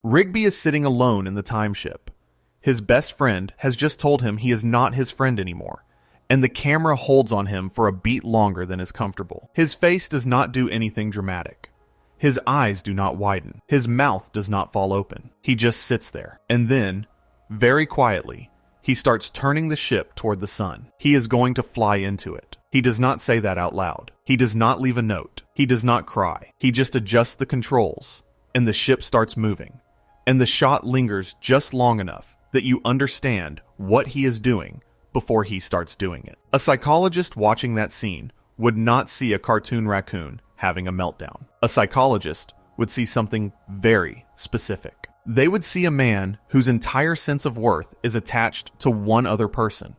Rigby is sitting alone in the time ship. His best friend has just told him he is not his friend anymore, and the camera holds on him for a beat longer than is comfortable. His face does not do anything dramatic. His eyes do not widen. His mouth does not fall open. He just sits there. And then, very quietly, he starts turning the ship toward the sun. He is going to fly into it. He does not say that out loud. He does not leave a note. He does not cry. He just adjusts the controls, and the ship starts moving. And the shot lingers just long enough that you understand what he is doing before he starts doing it. A psychologist watching that scene would not see a cartoon raccoon having a meltdown. A psychologist would see something very specific. They would see a man whose entire sense of worth is attached to one other person,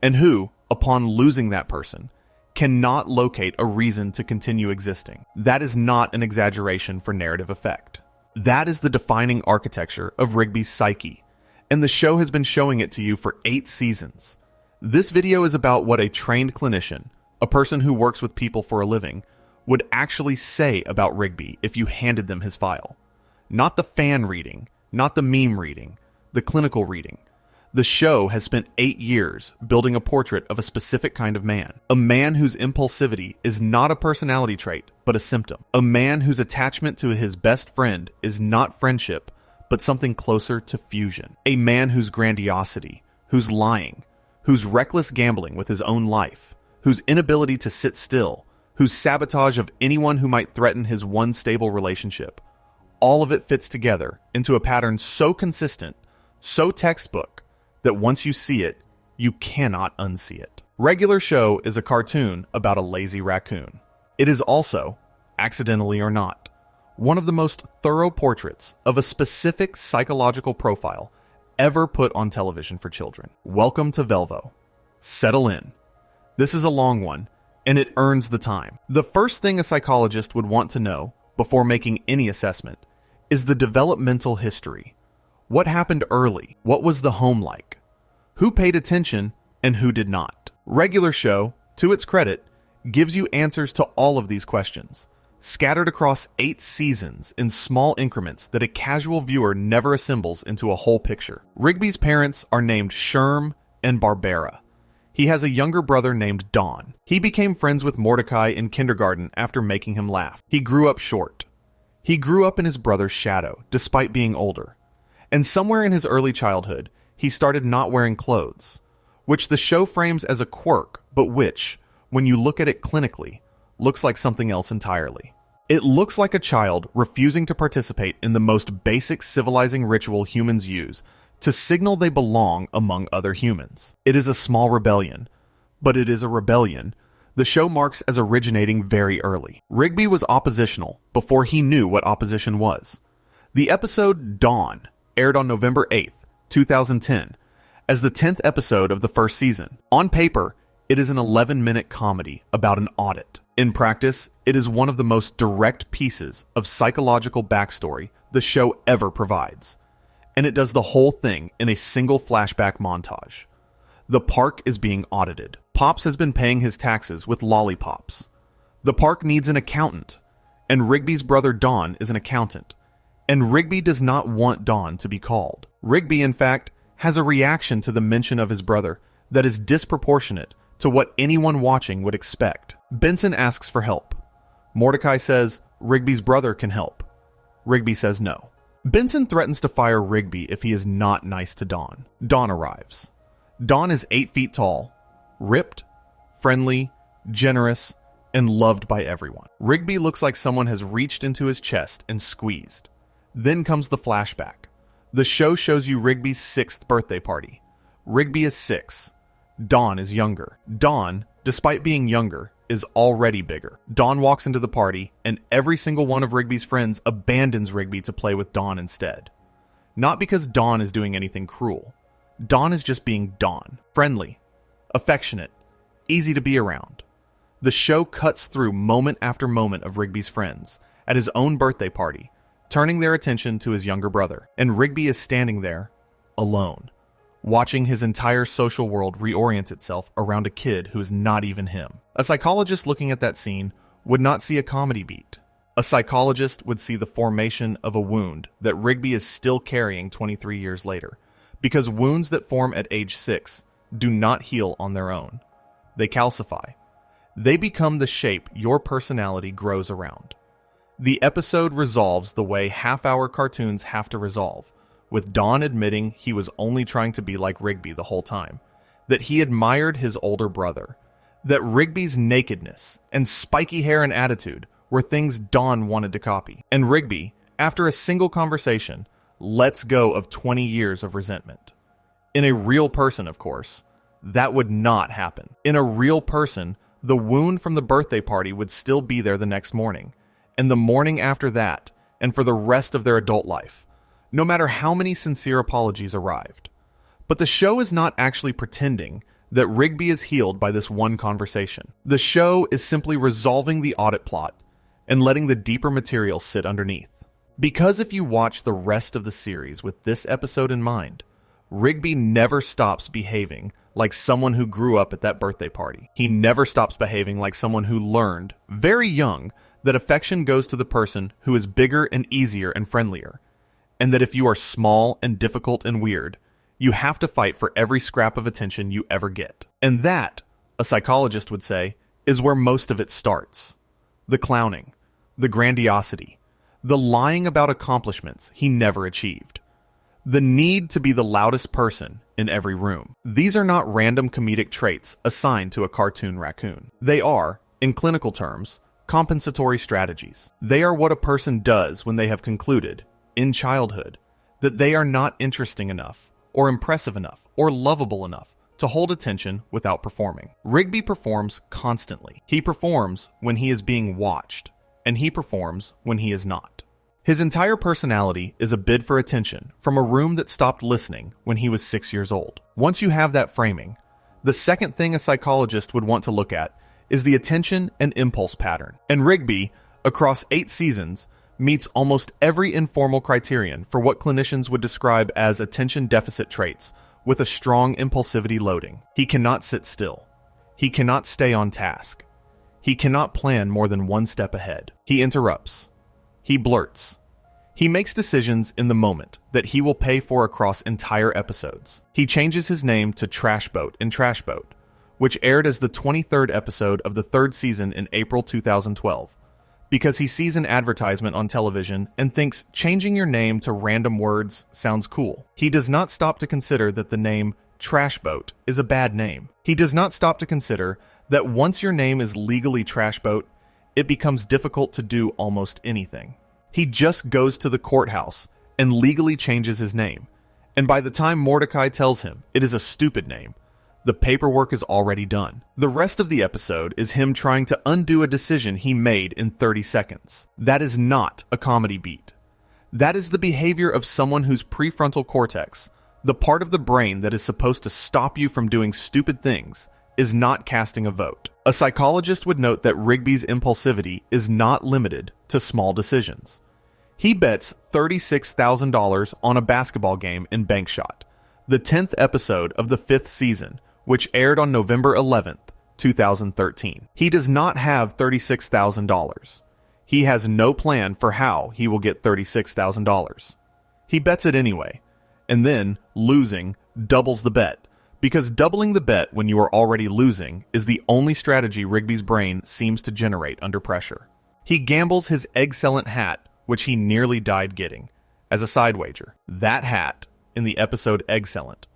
and who, upon losing that person, cannot locate a reason to continue existing. That is not an exaggeration for narrative effect. That is the defining architecture of Rigby's psyche, and the show has been showing it to you for 8 seasons. This video is about what a trained clinician, a person who works with people for a living, would actually say about Rigby if you handed them his file. Not the fan reading, not the meme reading, the clinical reading. The show has spent 8 years building a portrait of a specific kind of man. A man whose impulsivity is not a personality trait, but a symptom. A man whose attachment to his best friend is not friendship, but something closer to fusion. A man whose grandiosity, whose lying, whose reckless gambling with his own life, whose inability to sit still, whose sabotage of anyone who might threaten his one stable relationship. All of it fits together into a pattern so consistent, so textbook, that once you see it, you cannot unsee it. Regular Show is a cartoon about a lazy raccoon. It is also, accidentally or not, one of the most thorough portraits of a specific psychological profile ever put on television for children. Welcome to Velvo. Settle in. This is a long one, and it earns the time. The first thing a psychologist would want to know before making any assessment is the developmental history. What happened early? What was the home like? Who paid attention and who did not? Regular Show, to its credit, gives you answers to all of these questions, scattered across 8 seasons in small increments that a casual viewer never assembles into a whole picture. Rigby's parents are named Sherm and Barbara. He has a younger brother named Don. He became friends with Mordecai in kindergarten after making him laugh. He grew up short. He grew up in his brother's shadow, despite being older. And somewhere in his early childhood, he started not wearing clothes, which the show frames as a quirk, but which, when you look at it clinically, looks like something else entirely. It looks like a child refusing to participate in the most basic civilizing ritual humans use to signal they belong among other humans. It is a small rebellion, but it is a rebellion the show marks as originating very early. Rigby was oppositional before he knew what opposition was. The episode Dawn aired on November 8th, 2010, as the 10th episode of the first season. On paper, it is an 11-minute comedy about an audit. In practice, it is one of the most direct pieces of psychological backstory the show ever provides. And it does the whole thing in a single flashback montage. The park is being audited. Pops has been paying his taxes with lollipops. The park needs an accountant, and Rigby's brother Don is an accountant. And Rigby does not want Don to be called. Rigby, in fact, has a reaction to the mention of his brother that is disproportionate to what anyone watching would expect. Benson asks for help. Mordecai says Rigby's brother can help. Rigby says no. Benson threatens to fire Rigby if he is not nice to Don. Don arrives. Don is 8 feet tall, ripped, friendly, generous, and loved by everyone. Rigby looks like someone has reached into his chest and squeezed. Then comes the flashback. The show shows you Rigby's 6th birthday party. Rigby is 6. Don is younger. Don, despite being younger, is already bigger. Don walks into the party, and every single one of Rigby's friends abandons Rigby to play with Don instead. Not because Don is doing anything cruel. Don is just being Don. Friendly, affectionate, easy to be around. The show cuts through moment after moment of Rigby's friends at his own birthday party, turning their attention to his younger brother. And Rigby is standing there, alone, watching his entire social world reorient itself around a kid who is not even him. A psychologist looking at that scene would not see a comedy beat. A psychologist would see the formation of a wound that Rigby is still carrying 23 years later, because wounds that form at age 6 do not heal on their own. They calcify. They become the shape your personality grows around. The episode resolves the way half-hour cartoons have to resolve, with Don admitting he was only trying to be like Rigby the whole time, that he admired his older brother, that Rigby's nakedness and spiky hair and attitude were things Don wanted to copy. And Rigby, after a single conversation, lets go of 20 years of resentment. In a real person, of course, that would not happen. In a real person, the wound from the birthday party would still be there the next morning, and the morning after that, and for the rest of their adult life, no matter how many sincere apologies arrived. But the show is not actually pretending that Rigby is healed by this one conversation. The show is simply resolving the audit plot and letting the deeper material sit underneath. Because if you watch the rest of the series with this episode in mind, Rigby never stops behaving like someone who grew up at that birthday party. He never stops behaving like someone who learned, very young, that affection goes to the person who is bigger and easier and friendlier, and that if you are small and difficult and weird, you have to fight for every scrap of attention you ever get. And that, a psychologist would say, is where most of it starts. The clowning, the grandiosity, the lying about accomplishments he never achieved, the need to be the loudest person in every room. These are not random comedic traits assigned to a cartoon raccoon. They are, in clinical terms, compensatory strategies. They are what a person does when they have concluded, in childhood, that they are not interesting enough, or impressive enough, or lovable enough to hold attention without performing. Rigby performs constantly. He performs when he is being watched, and he performs when he is not. His entire personality is a bid for attention from a room that stopped listening when he was 6 years old. Once you have that framing, the second thing a psychologist would want to look at is the attention and impulse pattern. And Rigby, across 8 seasons, meets almost every informal criterion for what clinicians would describe as attention deficit traits with a strong impulsivity loading. He cannot sit still. He cannot stay on task. He cannot plan more than one step ahead. He interrupts. He blurts. He makes decisions in the moment that he will pay for across entire episodes. He changes his name to Trash Boat in Trash Boat, which aired as the 23rd episode of the 3rd season in April 2012, because he sees an advertisement on television and thinks changing your name to random words sounds cool. He does not stop to consider that the name Trash Boat is a bad name. He does not stop to consider that once your name is legally Trash Boat, it becomes difficult to do almost anything. He just goes to the courthouse and legally changes his name, and by the time Mordecai tells him it is a stupid name, the paperwork is already done. The rest of the episode is him trying to undo a decision he made in 30 seconds. That is not a comedy beat. That is the behavior of someone whose prefrontal cortex, the part of the brain that is supposed to stop you from doing stupid things, is not casting a vote. A psychologist would note that Rigby's impulsivity is not limited to small decisions. He bets $36,000 on a basketball game in Bank Shot, the 10th episode of the 5th season, which aired on November 11th, 2013. He does not have $36,000. He has no plan for how he will get $36,000. He bets it anyway, and then, losing, doubles the bet, because doubling the bet when you are already losing is the only strategy Rigby's brain seems to generate under pressure. He gambles his Excellent hat, which he nearly died getting, as a side wager. That hat, in the episode Excellent,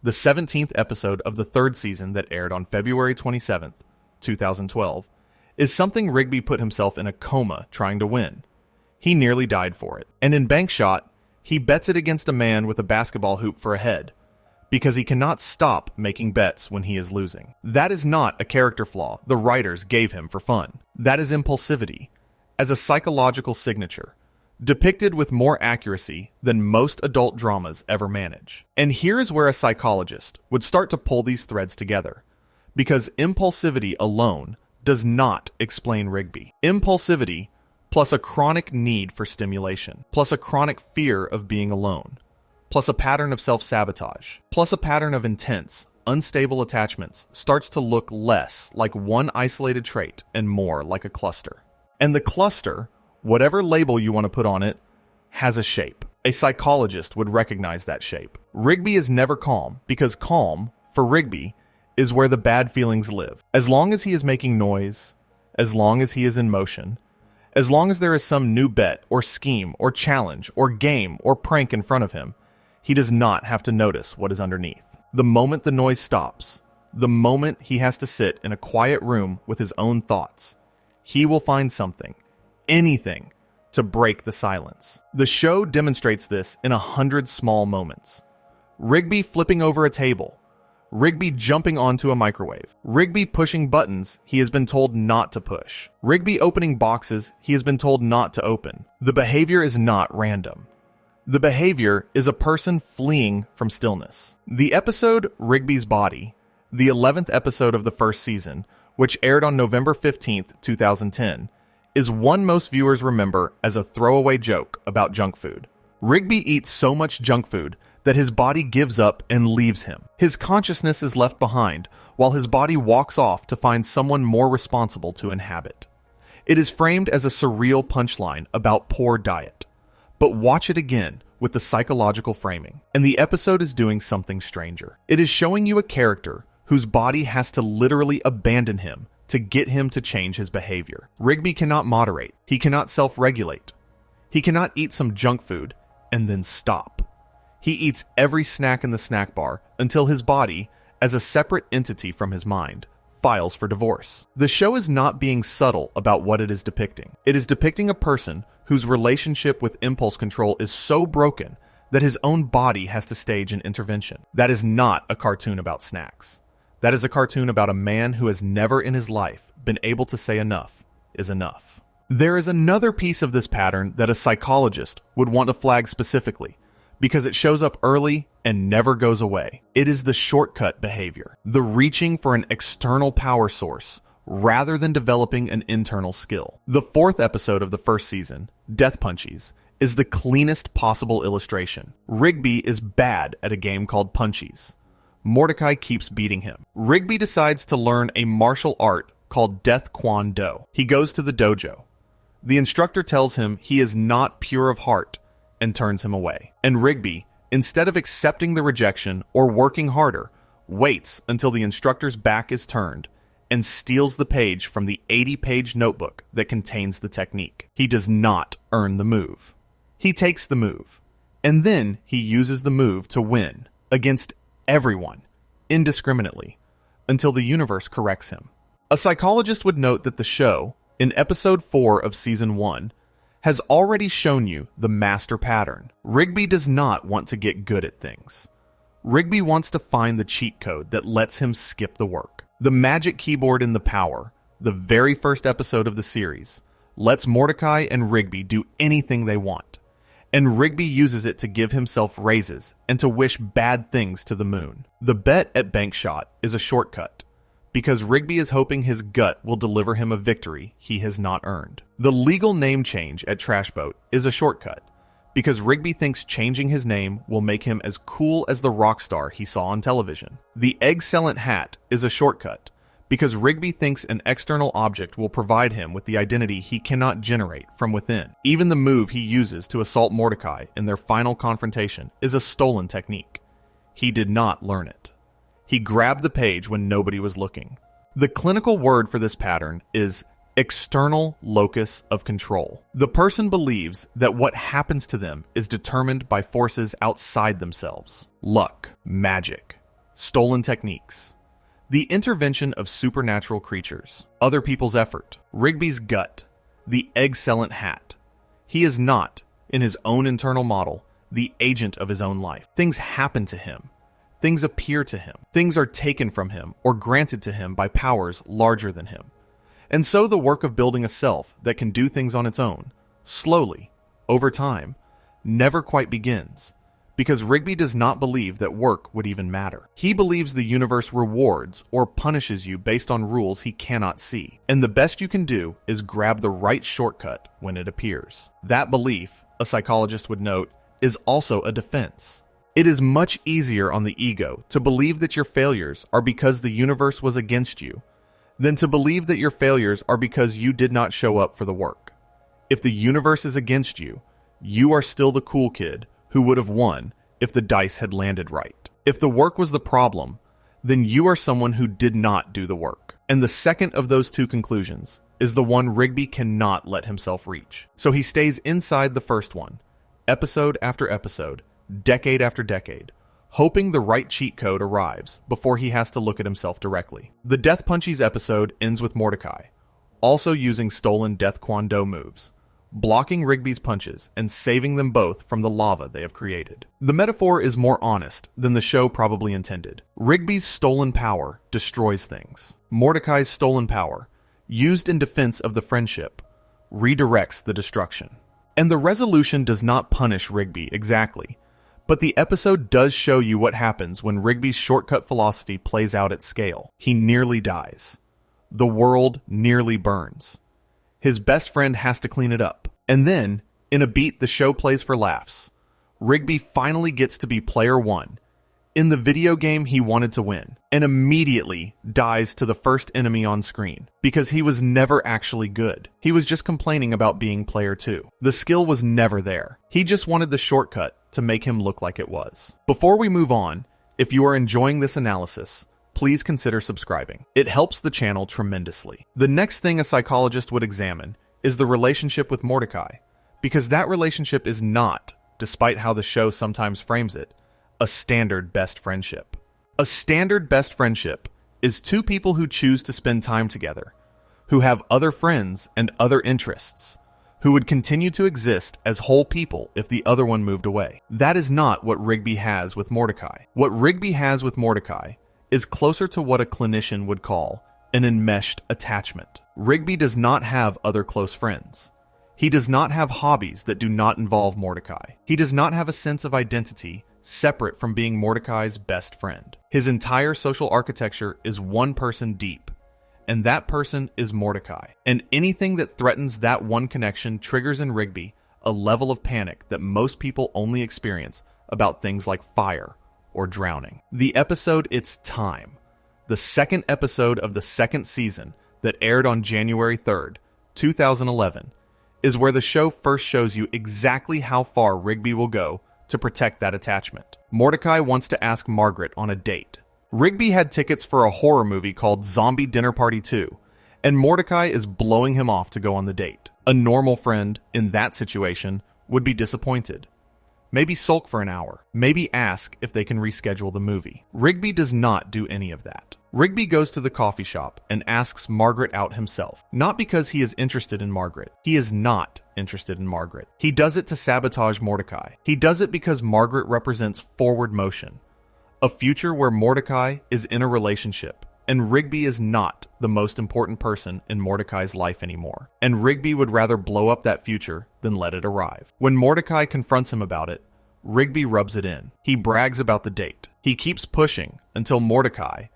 the 17th episode of the 3rd season that aired on February 27th, 2012, is something Rigby put himself in a coma trying to win. He nearly died for it. And in Bank Shot, he bets it against a man with a basketball hoop for a head, because he cannot stop making bets when he is losing. That is not a character flaw the writers gave him for fun. That is impulsivity, as a psychological signature, depicted with more accuracy than most adult dramas ever manage. And here is where a psychologist would start to pull these threads together, because impulsivity alone does not explain Rigby. Impulsivity, plus a chronic need for stimulation, plus a chronic fear of being alone, plus a pattern of self-sabotage, plus a pattern of intense, unstable attachments starts to look less like one isolated trait and more like a cluster. And the cluster, Whatever label you want to put on it has a shape. A psychologist would recognize that shape. Rigby is never calm because calm, for Rigby, is where the bad feelings live. As long as he is making noise, as long as he is in motion, as long as there is some new bet or scheme or challenge or game or prank in front of him, he does not have to notice what is underneath. The moment the noise stops, the moment he has to sit in a quiet room with his own thoughts, he will find something, anything, to break the silence. The show demonstrates this in 100 small moments. Rigby flipping over a table, Rigby jumping onto a microwave, Rigby pushing buttons he has been told not to push, Rigby opening boxes he has been told not to open. The behavior is not random. The behavior is a person fleeing from stillness. The episode Rigby's Body, the 11th episode of the first season, which aired on November 15th, 2010, is one most viewers remember as a throwaway joke about junk food. Rigby eats so much junk food that his body gives up and leaves him. His consciousness is left behind while his body walks off to find someone more responsible to inhabit. It is framed as a surreal punchline about poor diet. But watch it again with the psychological framing, and the episode is doing something stranger. It is showing you a character whose body has to literally abandon him to get him to change his behavior. Rigby cannot moderate. He cannot self-regulate. He cannot eat some junk food and then stop. He eats every snack in the snack bar until his body, as a separate entity from his mind, files for divorce. The show is not being subtle about what it is depicting. It is depicting a person whose relationship with impulse control is so broken that his own body has to stage an intervention. That is not a cartoon about snacks. That is a cartoon about a man who has never in his life been able to say enough is enough. There is another piece of this pattern that a psychologist would want to flag specifically, because it shows up early and never goes away. It is the shortcut behavior, the reaching for an external power source rather than developing an internal skill. The 4th episode of the first season, Death Punchies, is the cleanest possible illustration. Rigby is bad at a game called Punchies. Mordecai keeps beating him. Rigby decides to learn a martial art called Death Kwon Do. He goes to the dojo. The instructor tells him he is not pure of heart and turns him away. And Rigby, instead of accepting the rejection or working harder, waits until the instructor's back is turned and steals the page from the 80-page notebook that contains the technique. He does not earn the move. He takes the move, and then he uses the move to win against everyone, indiscriminately, until the universe corrects him. A psychologist would note that the show, in episode 4 of season 1, has already shown you the master pattern. Rigby does not want to get good at things. Rigby wants to find the cheat code that lets him skip the work. The magic keyboard in The Power, the very first episode of the series, lets Mordecai and Rigby do anything they want, and Rigby uses it to give himself raises and to wish bad things to the moon. The bet at Bank Shot is a shortcut, because Rigby is hoping his gut will deliver him a victory he has not earned. The legal name change at Trash Boat is a shortcut, because Rigby thinks changing his name will make him as cool as the rock star he saw on television. The Excellent Hat is a shortcut, because Rigby thinks an external object will provide him with the identity he cannot generate from within. Even the move he uses to assault Mordecai in their final confrontation is a stolen technique. He did not learn it. He grabbed the page when nobody was looking. The clinical word for this pattern is external locus of control. The person believes that what happens to them is determined by forces outside themselves. Luck, magic, stolen techniques, the intervention of supernatural creatures, other people's effort, Rigby's gut, the Excellent Hat. He is not, in his own internal model, the agent of his own life. Things happen to him. Things appear to him. Things are taken from him or granted to him by powers larger than him. And so the work of building a self that can do things on its own, slowly, over time, never quite begins, because Rigby does not believe that work would even matter. He believes the universe rewards or punishes you based on rules he cannot see, and the best you can do is grab the right shortcut when it appears. That belief, a psychologist would note, is also a defense. It is much easier on the ego to believe that your failures are because the universe was against you than to believe that your failures are because you did not show up for the work. If the universe is against you, you are still the cool kid who would have won if the dice had landed right. If the work was the problem, then you are someone who did not do the work. And the second of those two conclusions is the one Rigby cannot let himself reach. So he stays inside the first one, episode after episode, decade after decade, hoping the right cheat code arrives before he has to look at himself directly. The Death Punchies episode ends with Mordecai, also using stolen Death Kwon Do moves, blocking Rigby's punches and saving them both from the lava they have created. The metaphor is more honest than the show probably intended. Rigby's stolen power destroys things. Mordecai's stolen power, used in defense of the friendship, redirects the destruction. And the resolution does not punish Rigby exactly, but the episode does show you what happens when Rigby's shortcut philosophy plays out at scale. He nearly dies. The world nearly burns. His best friend has to clean it up. And then, in a beat the show plays for laughs, Rigby finally gets to be player one in the video game he wanted to win, and immediately dies to the first enemy on screen, because he was never actually good. He was just complaining about being player two. The skill was never there. He just wanted the shortcut to make him look like it was. Before we move on, if you are enjoying this analysis, please consider subscribing. It helps the channel tremendously. The next thing a psychologist would examine is the relationship with Mordecai, because that relationship is not, despite how the show sometimes frames it, a standard best friendship. A standard best friendship is two people who choose to spend time together, who have other friends and other interests, who would continue to exist as whole people if the other one moved away. That is not what Rigby has with Mordecai. What Rigby has with Mordecai is closer to what a clinician would call an enmeshed attachment. Rigby does not have other close friends. He does not have hobbies that do not involve Mordecai. He does not have a sense of identity separate from being Mordecai's best friend. His entire social architecture is one person deep, and that person is Mordecai. And anything that threatens that one connection triggers in Rigby a level of panic that most people only experience about things like fire or drowning. The episode It's Time, the second episode of the second season that aired on January 3rd, 2011, is where the show first shows you exactly how far Rigby will go to protect that attachment. Mordecai wants to ask Margaret on a date. Rigby had tickets for a horror movie called Zombie Dinner Party 2, and Mordecai is blowing him off to go on the date. A normal friend in that situation would be disappointed. Maybe sulk for an hour. Maybe ask if they can reschedule the movie. Rigby does not do any of that. Rigby goes to the coffee shop and asks Margaret out himself. Not because he is interested in Margaret. He is not interested in Margaret. He does it to sabotage Mordecai. He does it because Margaret represents forward motion, a future where Mordecai is in a relationship, and Rigby is not the most important person in Mordecai's life anymore. And Rigby would rather blow up that future than let it arrive. When Mordecai confronts him about it, Rigby rubs it in. He brags about the date. He keeps pushing until Mordecai,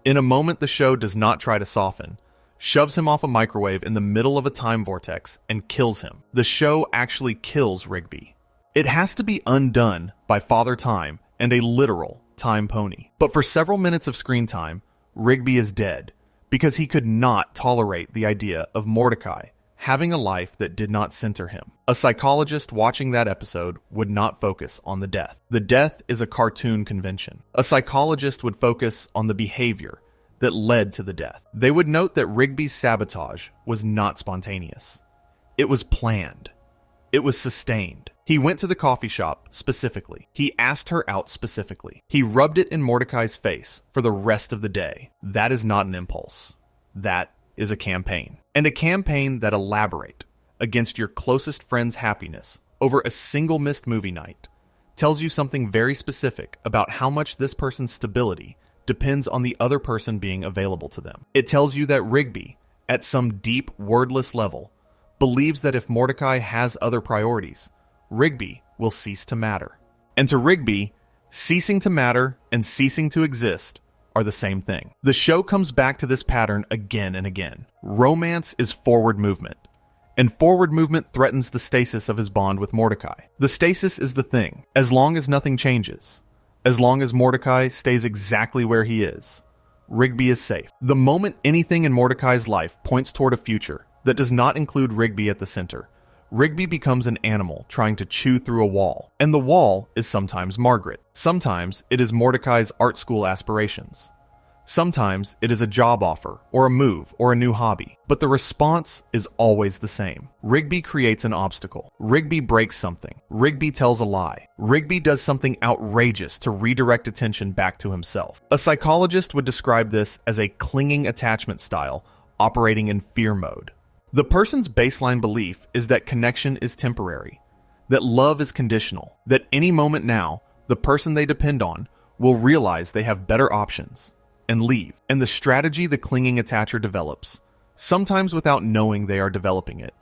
in a moment the show does not try to soften, shoves him off a microwave in the middle of a time vortex and kills him. The show actually kills Rigby. It has to be undone by Father Time and a literal time pony. But for several minutes of screen time, Rigby is dead because he could not tolerate the idea of Mordecai having a life that did not center him. A psychologist watching that episode would not focus on the death. The death is a cartoon convention. A psychologist would focus on the behavior that led to the death. They would note that Rigby's sabotage was not spontaneous. It was planned. It was sustained. He went to the coffee shop specifically. He asked her out specifically. He rubbed it in Mordecai's face for the rest of the day. That is not an impulse. That is a campaign. And a campaign that elaborate against your closest friend's happiness over a single missed movie night tells you something very specific about how much this person's stability depends on the other person being available to them. It tells you that Rigby, at some deep, wordless level, believes that if Mordecai has other priorities, Rigby will cease to matter. And to Rigby, ceasing to matter and ceasing to exist are the same thing. The show comes back to this pattern again and again. Romance is forward movement, and forward movement threatens the stasis of his bond with Mordecai. The stasis is the thing. As long as nothing changes, as long as Mordecai stays exactly where he is, Rigby is safe. The moment anything in Mordecai's life points toward a future that does not include Rigby at the center, Rigby becomes an animal trying to chew through a wall, and the wall is sometimes Margaret. Sometimes it is Mordecai's art school aspirations. Sometimes it is a job offer, or a move, or a new hobby. But the response is always the same. Rigby creates an obstacle. Rigby breaks something. Rigby tells a lie. Rigby does something outrageous to redirect attention back to himself. A psychologist would describe this as a clinging attachment style operating in fear mode. The person's baseline belief is that connection is temporary, that love is conditional, that any moment now, the person they depend on will realize they have better options and leave. And the strategy the clinging attacher develops, sometimes without knowing they are developing it,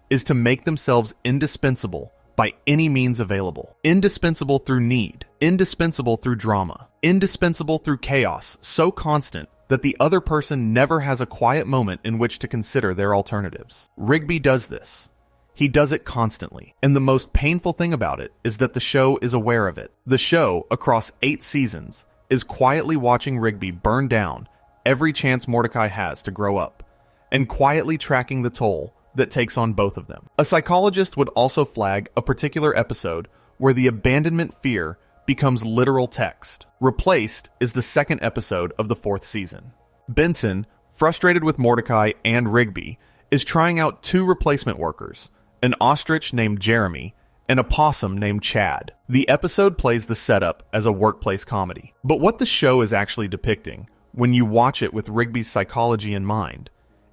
is to make themselves indispensable by any means available. Indispensable through need, indispensable through drama, indispensable through chaos so constant that the other person never has a quiet moment in which to consider their alternatives. Rigby does this. He does it constantly. And the most painful thing about it is that the show is aware of it. The show, across 8 seasons, is quietly watching Rigby burn down every chance Mordecai has to grow up, and quietly tracking the toll that takes on both of them. A psychologist would also flag a particular episode where the abandonment fear becomes literal text. Replaced is the 2nd episode of the 4th season. Benson, frustrated with Mordecai and Rigby, is trying out 2 replacement workers, an ostrich named Jeremy and a possum named Chad. The episode plays the setup as a workplace comedy. But what the show is actually depicting, when you watch it with Rigby's psychology in mind,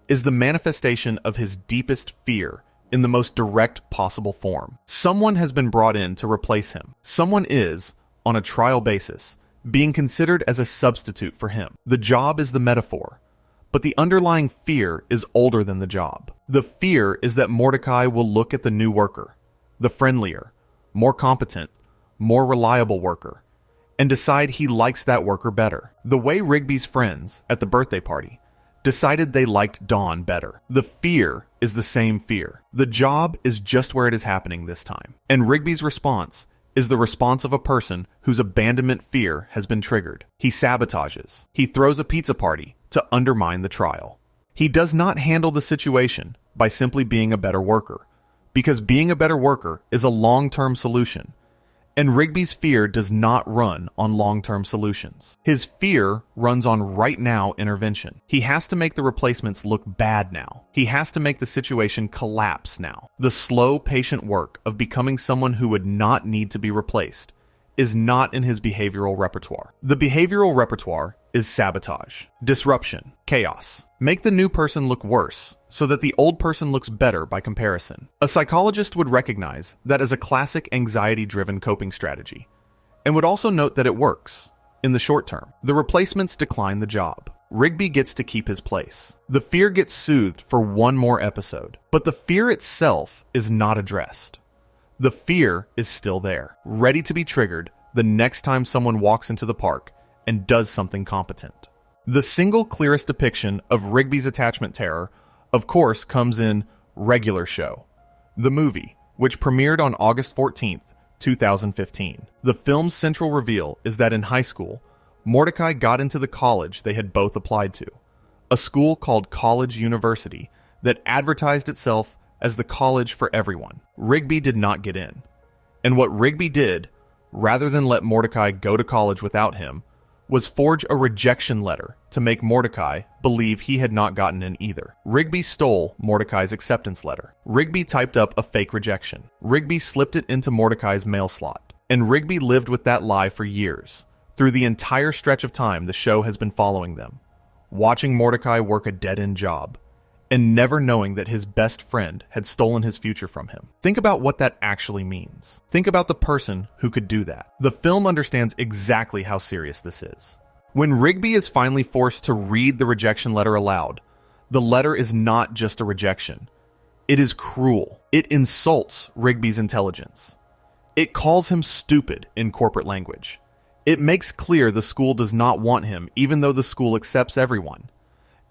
is the manifestation of his deepest fear in the most direct possible form. Someone has been brought in to replace him. Someone is, on a trial basis, being considered as a substitute for him. The job is the metaphor, but the underlying fear is older than the job. The fear is that Mordecai will look at the new worker, the friendlier, more competent, more reliable worker, and decide he likes that worker better. The way Rigby's friends at the birthday party decided they liked Dawn better. The fear is the same fear. The job is just where it is happening this time. And Rigby's response is the response of a person whose abandonment fear has been triggered. He sabotages. He throws a pizza party to undermine the trial. He does not handle the situation by simply being a better worker, because being a better worker is a long-term solution, and Rigby's fear does not run on long-term solutions. His fear runs on right-now intervention. He has to make the replacements look bad now. He has to make the situation collapse now. The slow, patient work of becoming someone who would not need to be replaced is not in his behavioral repertoire. The behavioral repertoire is sabotage, disruption, chaos. Make the new person look worse so that the old person looks better by comparison. A psychologist would recognize that as a classic anxiety-driven coping strategy, and would also note that it works in the short term. The replacements decline the job. Rigby gets to keep his place. The fear gets soothed for one more episode, but the fear itself is not addressed. The fear is still there, ready to be triggered the next time someone walks into the park and does something competent. The single clearest depiction of Rigby's attachment terror, of course, comes in Regular Show, the movie, which premiered on August 14th, 2015. The film's central reveal is that in high school, Mordecai got into the college they had both applied to, a school called College University that advertised itself as the college for everyone. Rigby did not get in. And what Rigby did, rather than let Mordecai go to college without him, was forge a rejection letter to make Mordecai believe he had not gotten in either. Rigby stole Mordecai's acceptance letter. Rigby typed up a fake rejection. Rigby slipped it into Mordecai's mail slot. And Rigby lived with that lie for years, through the entire stretch of time the show has been following them, watching Mordecai work a dead-end job, and never knowing that his best friend had stolen his future from him. Think about what that actually means. Think about the person who could do that. The film understands exactly how serious this is. When Rigby is finally forced to read the rejection letter aloud, the letter is not just a rejection. It is cruel. It insults Rigby's intelligence. It calls him stupid in corporate language. It makes clear the school does not want him, even though the school accepts everyone.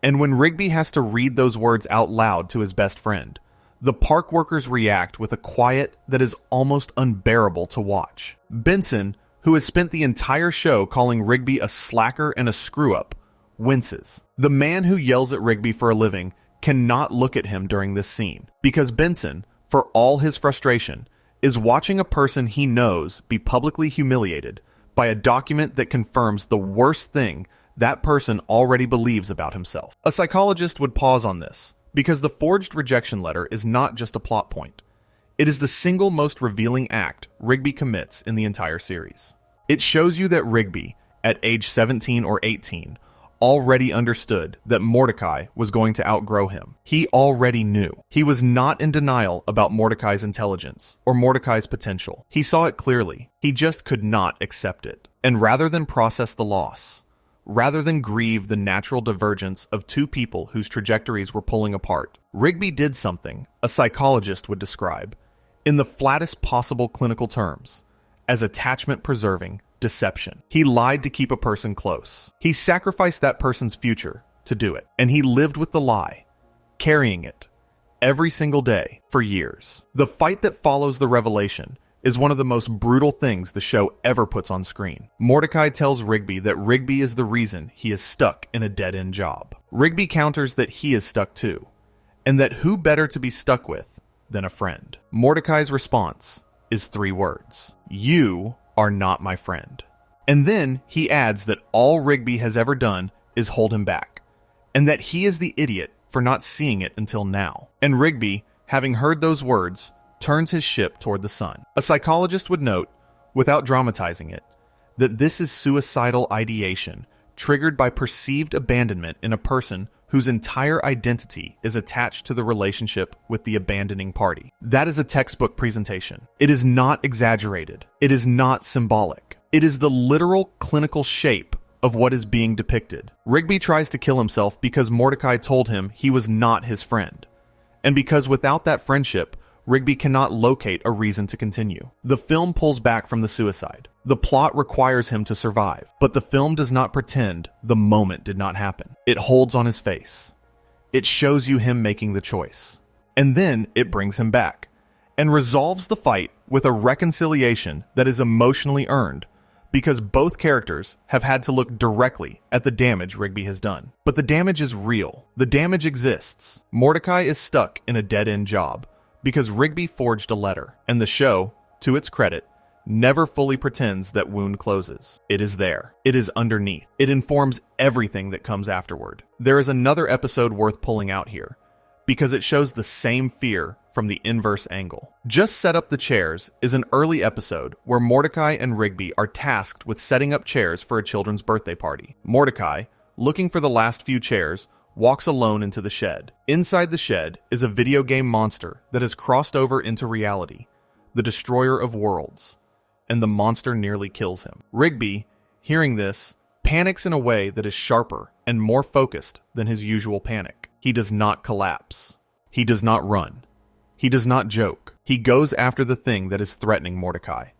And when Rigby has to read those words out loud to his best friend, the park workers react with a quiet that is almost unbearable to watch. Benson, who has spent the entire show calling Rigby a slacker and a screw-up, winces. The man who yells at Rigby for a living cannot look at him during this scene, because Benson, for all his frustration, is watching a person he knows be publicly humiliated by a document that confirms the worst thing that person already believes about himself. A psychologist would pause on this, because the forged rejection letter is not just a plot point. It is the single most revealing act Rigby commits in the entire series. It shows you that Rigby, at age 17 or 18, already understood that Mordecai was going to outgrow him. He already knew. He was not in denial about Mordecai's intelligence or Mordecai's potential. He saw it clearly. He just could not accept it. And rather than process the loss, rather than grieve the natural divergence of two people whose trajectories were pulling apart, Rigby did something a psychologist would describe, in the flattest possible clinical terms, as attachment-preserving deception. He lied to keep a person close. He sacrificed that person's future to do it. And he lived with the lie, carrying it, every single day for years. The fight that follows the revelation is one of the most brutal things the show ever puts on screen. Mordecai tells Rigby that Rigby is the reason he is stuck in a dead-end job. Rigby counters that he is stuck too, and that who better to be stuck with than a friend. Mordecai's response is 3 words. You are not my friend. And then he adds that all Rigby has ever done is hold him back, and that he is the idiot for not seeing it until now. And Rigby, having heard those words, turns his ship toward the sun. A psychologist would note, without dramatizing it, that this is suicidal ideation triggered by perceived abandonment in a person whose entire identity is attached to the relationship with the abandoning party. That is a textbook presentation. It is not exaggerated. It is not symbolic. It is the literal clinical shape of what is being depicted. Rigby tries to kill himself because Mordecai told him he was not his friend, and because without that friendship, Rigby cannot locate a reason to continue. The film pulls back from the suicide. The plot requires him to survive, but the film does not pretend the moment did not happen. It holds on his face. It shows you him making the choice. And then it brings him back, and resolves the fight with a reconciliation that is emotionally earned, because both characters have had to look directly at the damage Rigby has done. But the damage is real. The damage exists. Mordecai is stuck in a dead-end job, because Rigby forged a letter, and the show, to its credit, never fully pretends that wound closes. It is there. It is underneath. It informs everything that comes afterward. There is another episode worth pulling out here, because it shows the same fear from the inverse angle. Just Set Up the Chairs is an early episode where Mordecai and Rigby are tasked with setting up chairs for a children's birthday party. Mordecai, looking for the last few chairs, walks alone into the shed. Inside the shed is a video game monster that has crossed over into reality, the destroyer of worlds, and the monster nearly kills him. Rigby, hearing this, panics in a way that is sharper and more focused than his usual panic. He does not collapse. He does not run. He does not joke. He goes after the thing that is threatening Mordecai,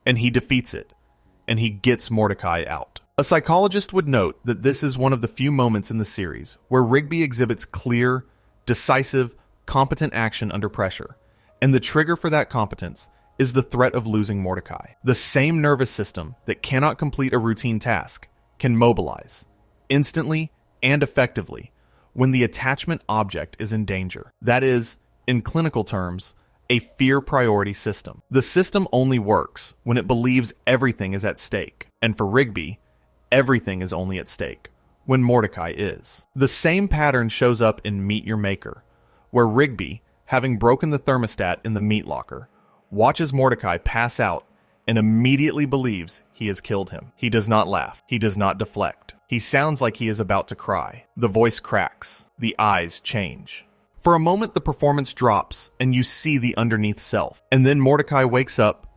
and he defeats it, and he gets Mordecai out. A psychologist would note that this is one of the few moments in the series where Rigby exhibits clear, decisive, competent action under pressure, and the trigger for that competence is the threat of losing Mordecai. The same nervous system that cannot complete a routine task can mobilize, instantly and effectively, when the attachment object is in danger. That is, in clinical terms, a fear priority system. The system only works when it believes everything is at stake, and for Rigby, everything is only at stake when Mordecai is. The same pattern shows up in Meet Your Maker, where Rigby, having broken the thermostat in the meat locker, watches Mordecai pass out and immediately believes he has killed him. He does not laugh. He does not deflect. He sounds like he is about to cry. The voice cracks. The eyes change. For a moment, the performance drops and you see the underneath self. And then Mordecai wakes up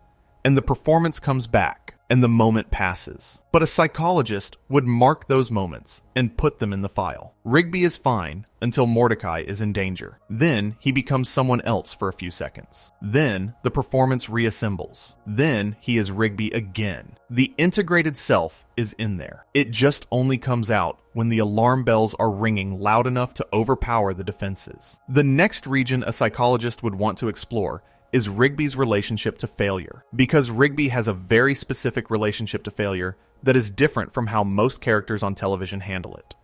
and the performance comes back and the moment passes. But a psychologist would mark those moments and put them in the file. Rigby is fine until Mordecai is in danger. Then he becomes someone else for a few seconds. Then the performance reassembles. Then he is Rigby again. The integrated self is in there. It just only comes out when the alarm bells are ringing loud enough to overpower the defenses. The next region a psychologist would want to explore is Rigby's relationship to failure, because Rigby has a very specific relationship to failure that is different from how most characters on television handle it.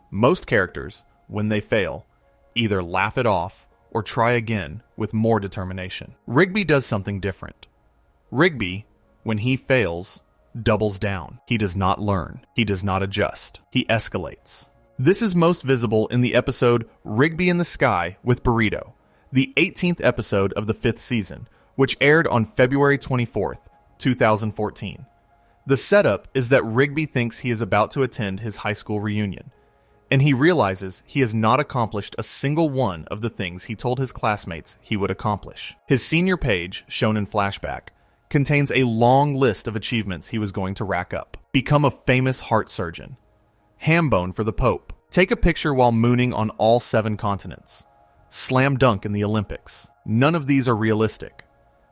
Most characters, when they fail, either laugh it off or try again with more determination. Rigby does something different. Rigby, when he fails, doubles down. He does not learn. He does not adjust. He escalates. This is most visible in the episode Rigby in the Sky with Burrito, the 18th episode of the 5th season, which aired on February 24th, 2014. The setup is that Rigby thinks he is about to attend his high school reunion, and he realizes he has not accomplished a single one of the things he told his classmates he would accomplish. His senior page, shown in flashback, contains a long list of achievements he was going to rack up. Become a famous heart surgeon. Ham bone for the Pope. Take a picture while mooning on all 7 continents. Slam dunk in the Olympics. None of these are realistic.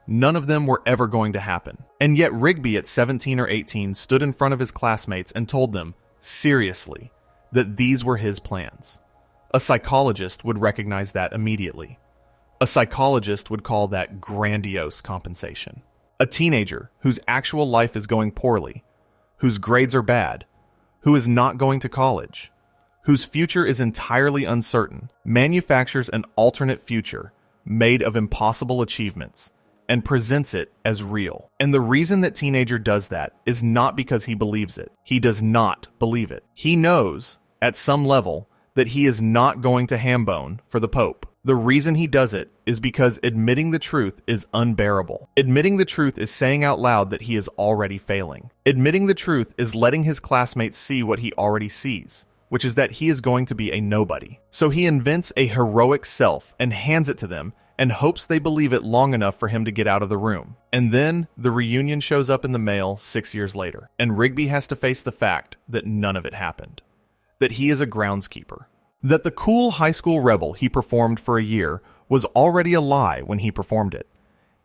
None of them were ever going to happen. And yet Rigby at 17 or 18 stood in front of his classmates and told them, seriously, that these were his plans. A psychologist would recognize that immediately. A psychologist would call that grandiose compensation. A teenager whose actual life is going poorly, whose grades are bad, who is not going to college, whose future is entirely uncertain, manufactures an alternate future made of impossible achievements and presents it as real. And the reason that teenager does that is not because he believes it. He does not believe it. He knows, at some level, that he is not going to ham bone for the Pope. The reason he does it is because admitting the truth is unbearable. Admitting the truth is saying out loud that he is already failing. Admitting the truth is letting his classmates see what he already sees, which is that he is going to be a nobody. So he invents a heroic self and hands it to them and hopes they believe it long enough for him to get out of the room. And then the reunion shows up in the mail 6 years later, and Rigby has to face the fact that none of it happened. That he is a groundskeeper. That the cool high school rebel he performed for a year was already a lie when he performed it,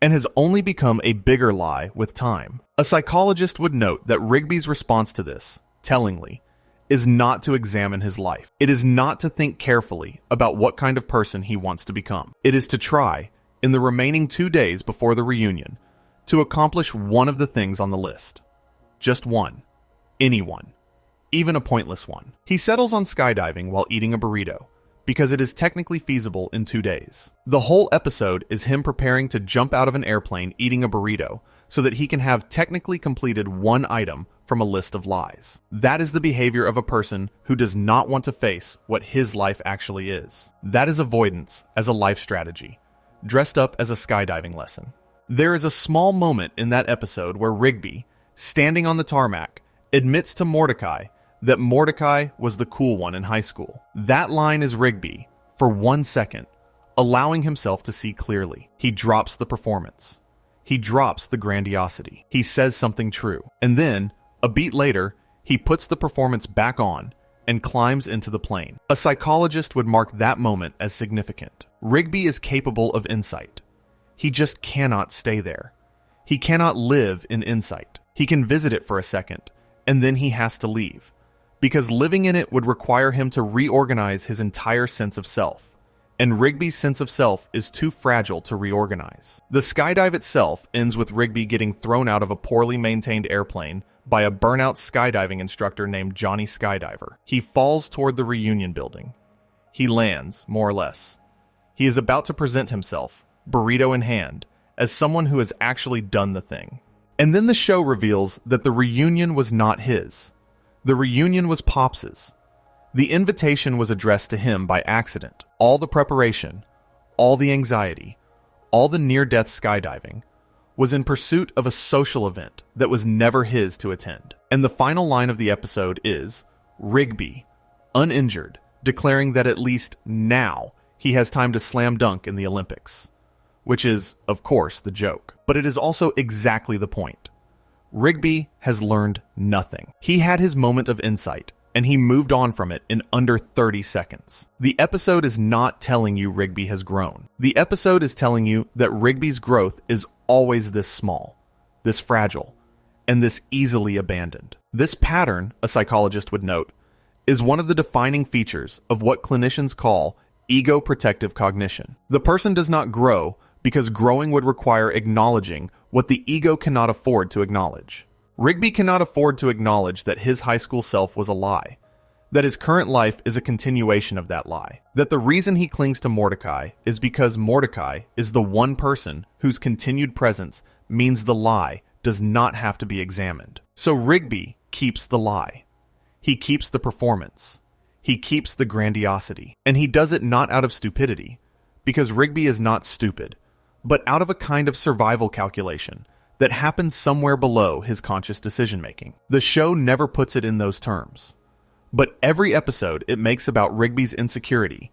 and has only become a bigger lie with time. A psychologist would note that Rigby's response to this, tellingly, is not to examine his life. It is not to think carefully about what kind of person he wants to become. It is to try, in the remaining 2 days before the reunion, to accomplish one of the things on the list. Just one. Any one. Even a pointless one. He settles on skydiving while eating a burrito, because it is technically feasible in 2 days. The whole episode is him preparing to jump out of an airplane eating a burrito so that he can have technically completed one item from a list of lies. That is the behavior of a person who does not want to face what his life actually is. That is avoidance as a life strategy, dressed up as a skydiving lesson. There is a small moment in that episode where Rigby, standing on the tarmac, admits to Mordecai that Mordecai was the cool one in high school. That line is Rigby, for 1 second, allowing himself to see clearly. He drops the performance. He drops the grandiosity. He says something true. And then, a beat later, he puts the performance back on and climbs into the plane. A psychologist would mark that moment as significant. Rigby is capable of insight. He just cannot stay there. He cannot live in insight. He can visit it for a second, and then he has to leave, because living in it would require him to reorganize his entire sense of self. And Rigby's sense of self is too fragile to reorganize. The skydive itself ends with Rigby getting thrown out of a poorly maintained airplane by a burnout skydiving instructor named Johnny Skydiver. He falls toward the reunion building. He lands, more or less. He is about to present himself, burrito in hand, as someone who has actually done the thing. And then the show reveals that the reunion was not his. The reunion was Pops's. The invitation was addressed to him by accident. All the preparation, all the anxiety, all the near-death skydiving was in pursuit of a social event that was never his to attend. And the final line of the episode is Rigby, uninjured, declaring that at least now he has time to slam dunk in the Olympics. Which is, of course, the joke. But it is also exactly the point. Rigby has learned nothing. He had his moment of insight, and he moved on from it in under 30 seconds. The episode is not telling you Rigby has grown. The episode is telling you that Rigby's growth is always this small, this fragile, and this easily abandoned. This pattern, a psychologist would note, is one of the defining features of what clinicians call ego-protective cognition. The person does not grow because growing would require acknowledging what the ego cannot afford to acknowledge. Rigby cannot afford to acknowledge that his high school self was a lie, that his current life is a continuation of that lie, that the reason he clings to Mordecai is because Mordecai is the one person whose continued presence means the lie does not have to be examined. So Rigby keeps the lie. He keeps the performance. He keeps the grandiosity. And he does it not out of stupidity, because Rigby is not stupid, but out of a kind of survival calculation that happens somewhere below his conscious decision-making. The show never puts it in those terms, but every episode it makes about Rigby's insecurity,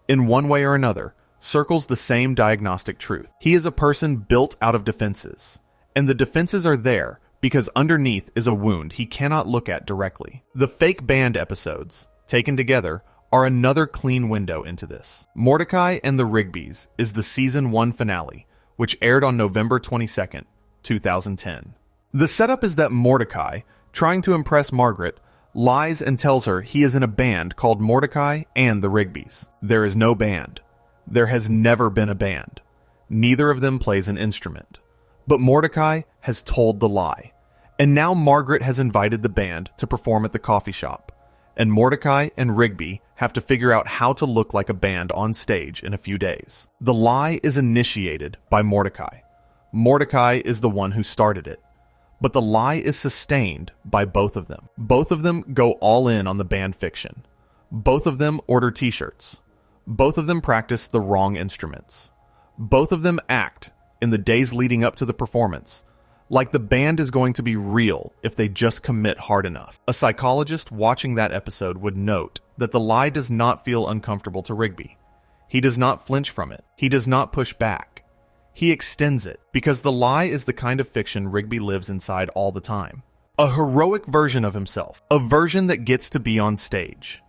in one way or another, circles the same diagnostic truth. He is a person built out of defenses, and the defenses are there because underneath is a wound he cannot look at directly. The fake band episodes, taken together, are another clean window into this. Mordecai and the Rigbys is the season 1 finale, which aired on November 22nd, 2010. The setup is that Mordecai, trying to impress Margaret, lies and tells her he is in a band called Mordecai and the Rigbys. There is no band. There has never been a band. Neither of them plays an instrument. But Mordecai has told the lie. And now Margaret has invited the band to perform at the coffee shop. And Mordecai and Rigby have to figure out how to look like a band on stage in a few days. The lie is initiated by Mordecai. Mordecai is the one who started it. But the lie is sustained by both of them. Both of them go all in on the band fiction. Both of them order t-shirts. Both of them practice the wrong instruments. Both of them act, in the days leading up to the performance, like the band is going to be real if they just commit hard enough. A psychologist watching that episode would note that the lie does not feel uncomfortable to Rigby. He does not flinch from it. He does not push back. He extends it, because the lie is the kind of fiction Rigby lives inside all the time. A heroic version of himself. A version that gets to be on stage.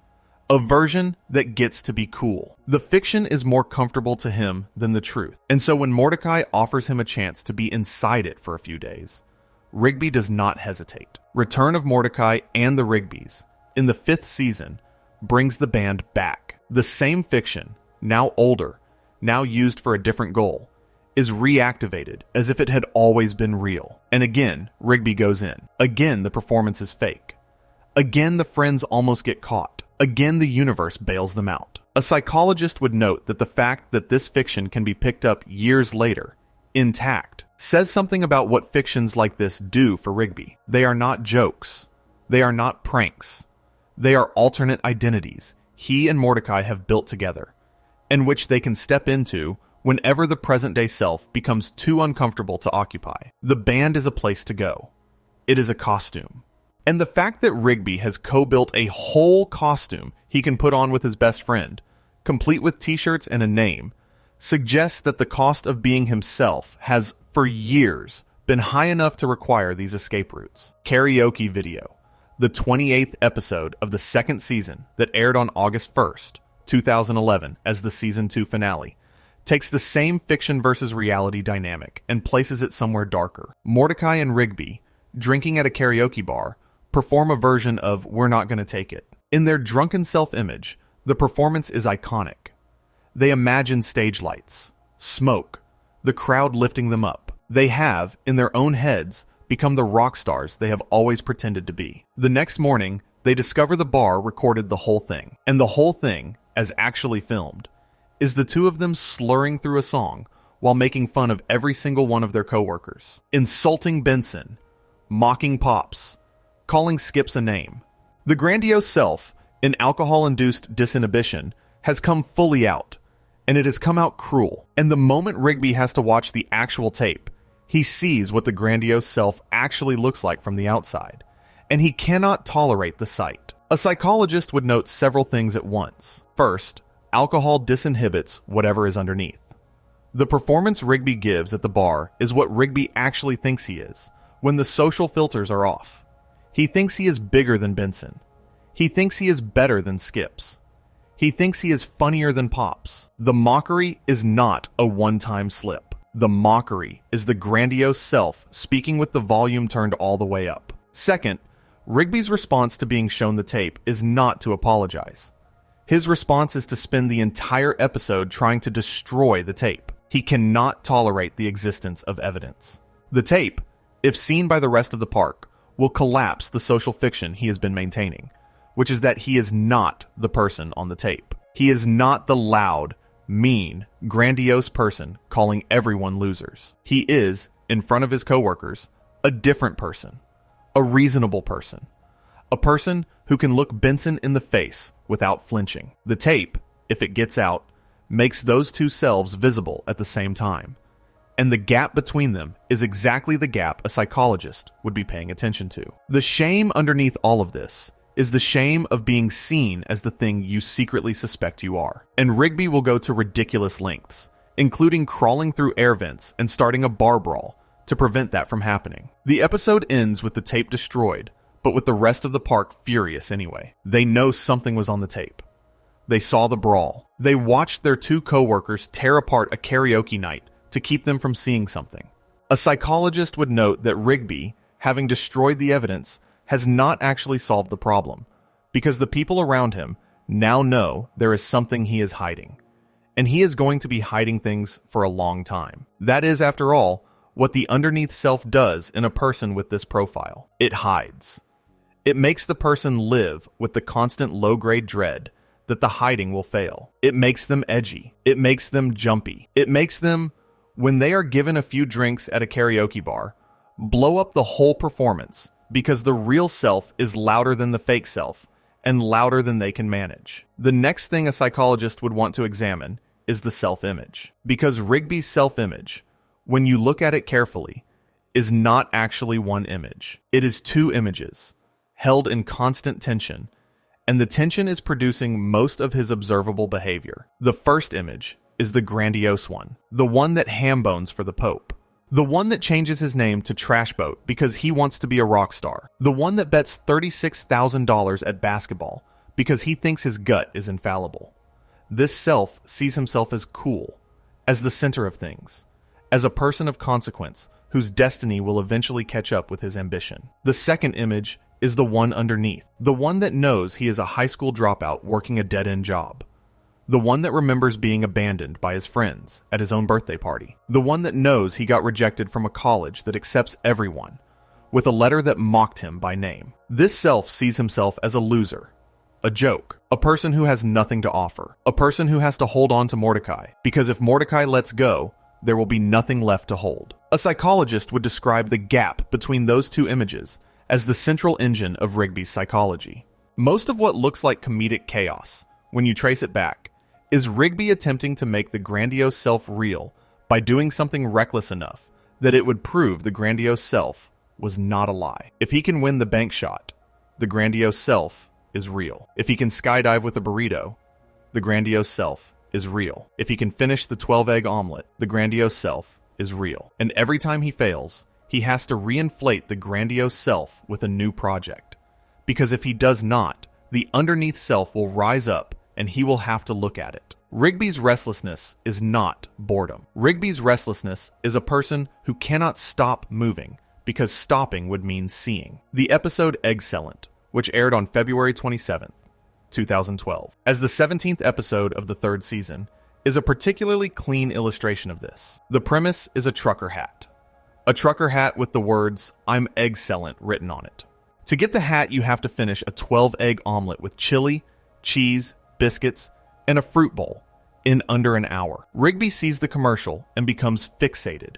A version that gets to be cool. The fiction is more comfortable to him than the truth. And so when Mordecai offers him a chance to be inside it for a few days, Rigby does not hesitate. Return of Mordecai and the Rigbys, in the 5th season, brings the band back. The same fiction, now older, now used for a different goal, is reactivated as if it had always been real. And again, Rigby goes in. Again, the performance is fake. Again, the friends almost get caught. Again, the universe bails them out. A psychologist would note that the fact that this fiction can be picked up years later, intact, says something about what fictions like this do for Rigby. They are not jokes. They are not pranks. They are alternate identities he and Mordecai have built together, and which they can step into whenever the present-day self becomes too uncomfortable to occupy. The band is a place to go. It is a costume. And the fact that Rigby has co-built a whole costume he can put on with his best friend, complete with t-shirts and a name, suggests that the cost of being himself has, for years, been high enough to require these escape routes. Karaoke Video, the 28th episode of the 2nd season that aired on August 1st, 2011 as the season 2 finale, takes the same fiction versus reality dynamic and places it somewhere darker. Mordecai and Rigby, drinking at a karaoke bar, perform a version of We're Not Gonna Take It. In their drunken self-image, the performance is iconic. They imagine stage lights, smoke, the crowd lifting them up. They have, in their own heads, become the rock stars they have always pretended to be. The next morning, they discover the bar recorded the whole thing. And the whole thing, as actually filmed, is the two of them slurring through a song while making fun of every single one of their coworkers, insulting Benson, mocking Pops, calling Skips a name. The grandiose self, in alcohol-induced disinhibition, has come fully out, and it has come out cruel. And the moment Rigby has to watch the actual tape, he sees what the grandiose self actually looks like from the outside, and he cannot tolerate the sight. A psychologist would note several things at once. First, alcohol disinhibits whatever is underneath. The performance Rigby gives at the bar is what Rigby actually thinks he is, when the social filters are off. He thinks he is bigger than Benson. He thinks he is better than Skips. He thinks he is funnier than Pops. The mockery is not a one-time slip. The mockery is the grandiose self speaking with the volume turned all the way up. Second, Rigby's response to being shown the tape is not to apologize. His response is to spend the entire episode trying to destroy the tape. He cannot tolerate the existence of evidence. The tape, if seen by the rest of the park, will collapse the social fiction he has been maintaining, which is that he is not the person on the tape. He is not the loud, mean, grandiose person calling everyone losers. He is, in front of his coworkers, a different person, a reasonable person, a person who can look Benson in the face without flinching. The tape, if it gets out, makes those two selves visible at the same time. And the gap between them is exactly the gap a psychologist would be paying attention to. The shame underneath all of this is the shame of being seen as the thing you secretly suspect you are. And Rigby will go to ridiculous lengths, including crawling through air vents and starting a bar brawl to prevent that from happening. The episode ends with the tape destroyed, but with the rest of the park furious anyway. They know something was on the tape. They saw the brawl. They watched their two coworkers tear apart a karaoke night to keep them from seeing something. A psychologist would note that Rigby, having destroyed the evidence, has not actually solved the problem, because the people around him now know there is something he is hiding, and he is going to be hiding things for a long time. That is, after all, what the underneath self does in a person with this profile. It hides. It makes the person live with the constant low-grade dread that the hiding will fail. It makes them edgy. It makes them jumpy. It makes them, when they are given a few drinks at a karaoke bar, blow up the whole performance, because the real self is louder than the fake self, and louder than they can manage. The next thing a psychologist would want to examine is the self-image. Because Rigby's self-image, when you look at it carefully, is not actually one image. It is two images, held in constant tension, and the tension is producing most of his observable behavior. The first image is the grandiose one, the one that ham-bones for the Pope. The one that changes his name to Trash Boat because he wants to be a rock star. The one that bets $36,000 at basketball because he thinks his gut is infallible. This self sees himself as cool, as the center of things, as a person of consequence whose destiny will eventually catch up with his ambition. The second image is the one underneath, the one that knows he is a high school dropout working a dead-end job. The one that remembers being abandoned by his friends at his own birthday party. The one that knows he got rejected from a college that accepts everyone, with a letter that mocked him by name. This self sees himself as a loser, a joke, a person who has nothing to offer, a person who has to hold on to Mordecai, because if Mordecai lets go, there will be nothing left to hold. A psychologist would describe the gap between those two images as the central engine of Rigby's psychology. Most of what looks like comedic chaos, when you trace it back, is Rigby attempting to make the grandiose self real by doing something reckless enough that it would prove the grandiose self was not a lie. If he can win the bank shot, the grandiose self is real. If he can skydive with a burrito, the grandiose self is real. If he can finish the 12-egg omelet, the grandiose self is real. And every time he fails, he has to reinflate the grandiose self with a new project. Because if he does not, the underneath self will rise up and he will have to look at it. Rigby's restlessness is not boredom. Rigby's restlessness is a person who cannot stop moving because stopping would mean seeing. The episode Excellent, which aired on February 27th, 2012, as the 17th episode of the third season, is a particularly clean illustration of this. The premise is a trucker hat. A trucker hat with the words, "I'm Excellent" written on it. To get the hat, you have to finish a 12-egg omelet with chili, cheese, biscuits, and a fruit bowl in under an hour. Rigby sees the commercial and becomes fixated.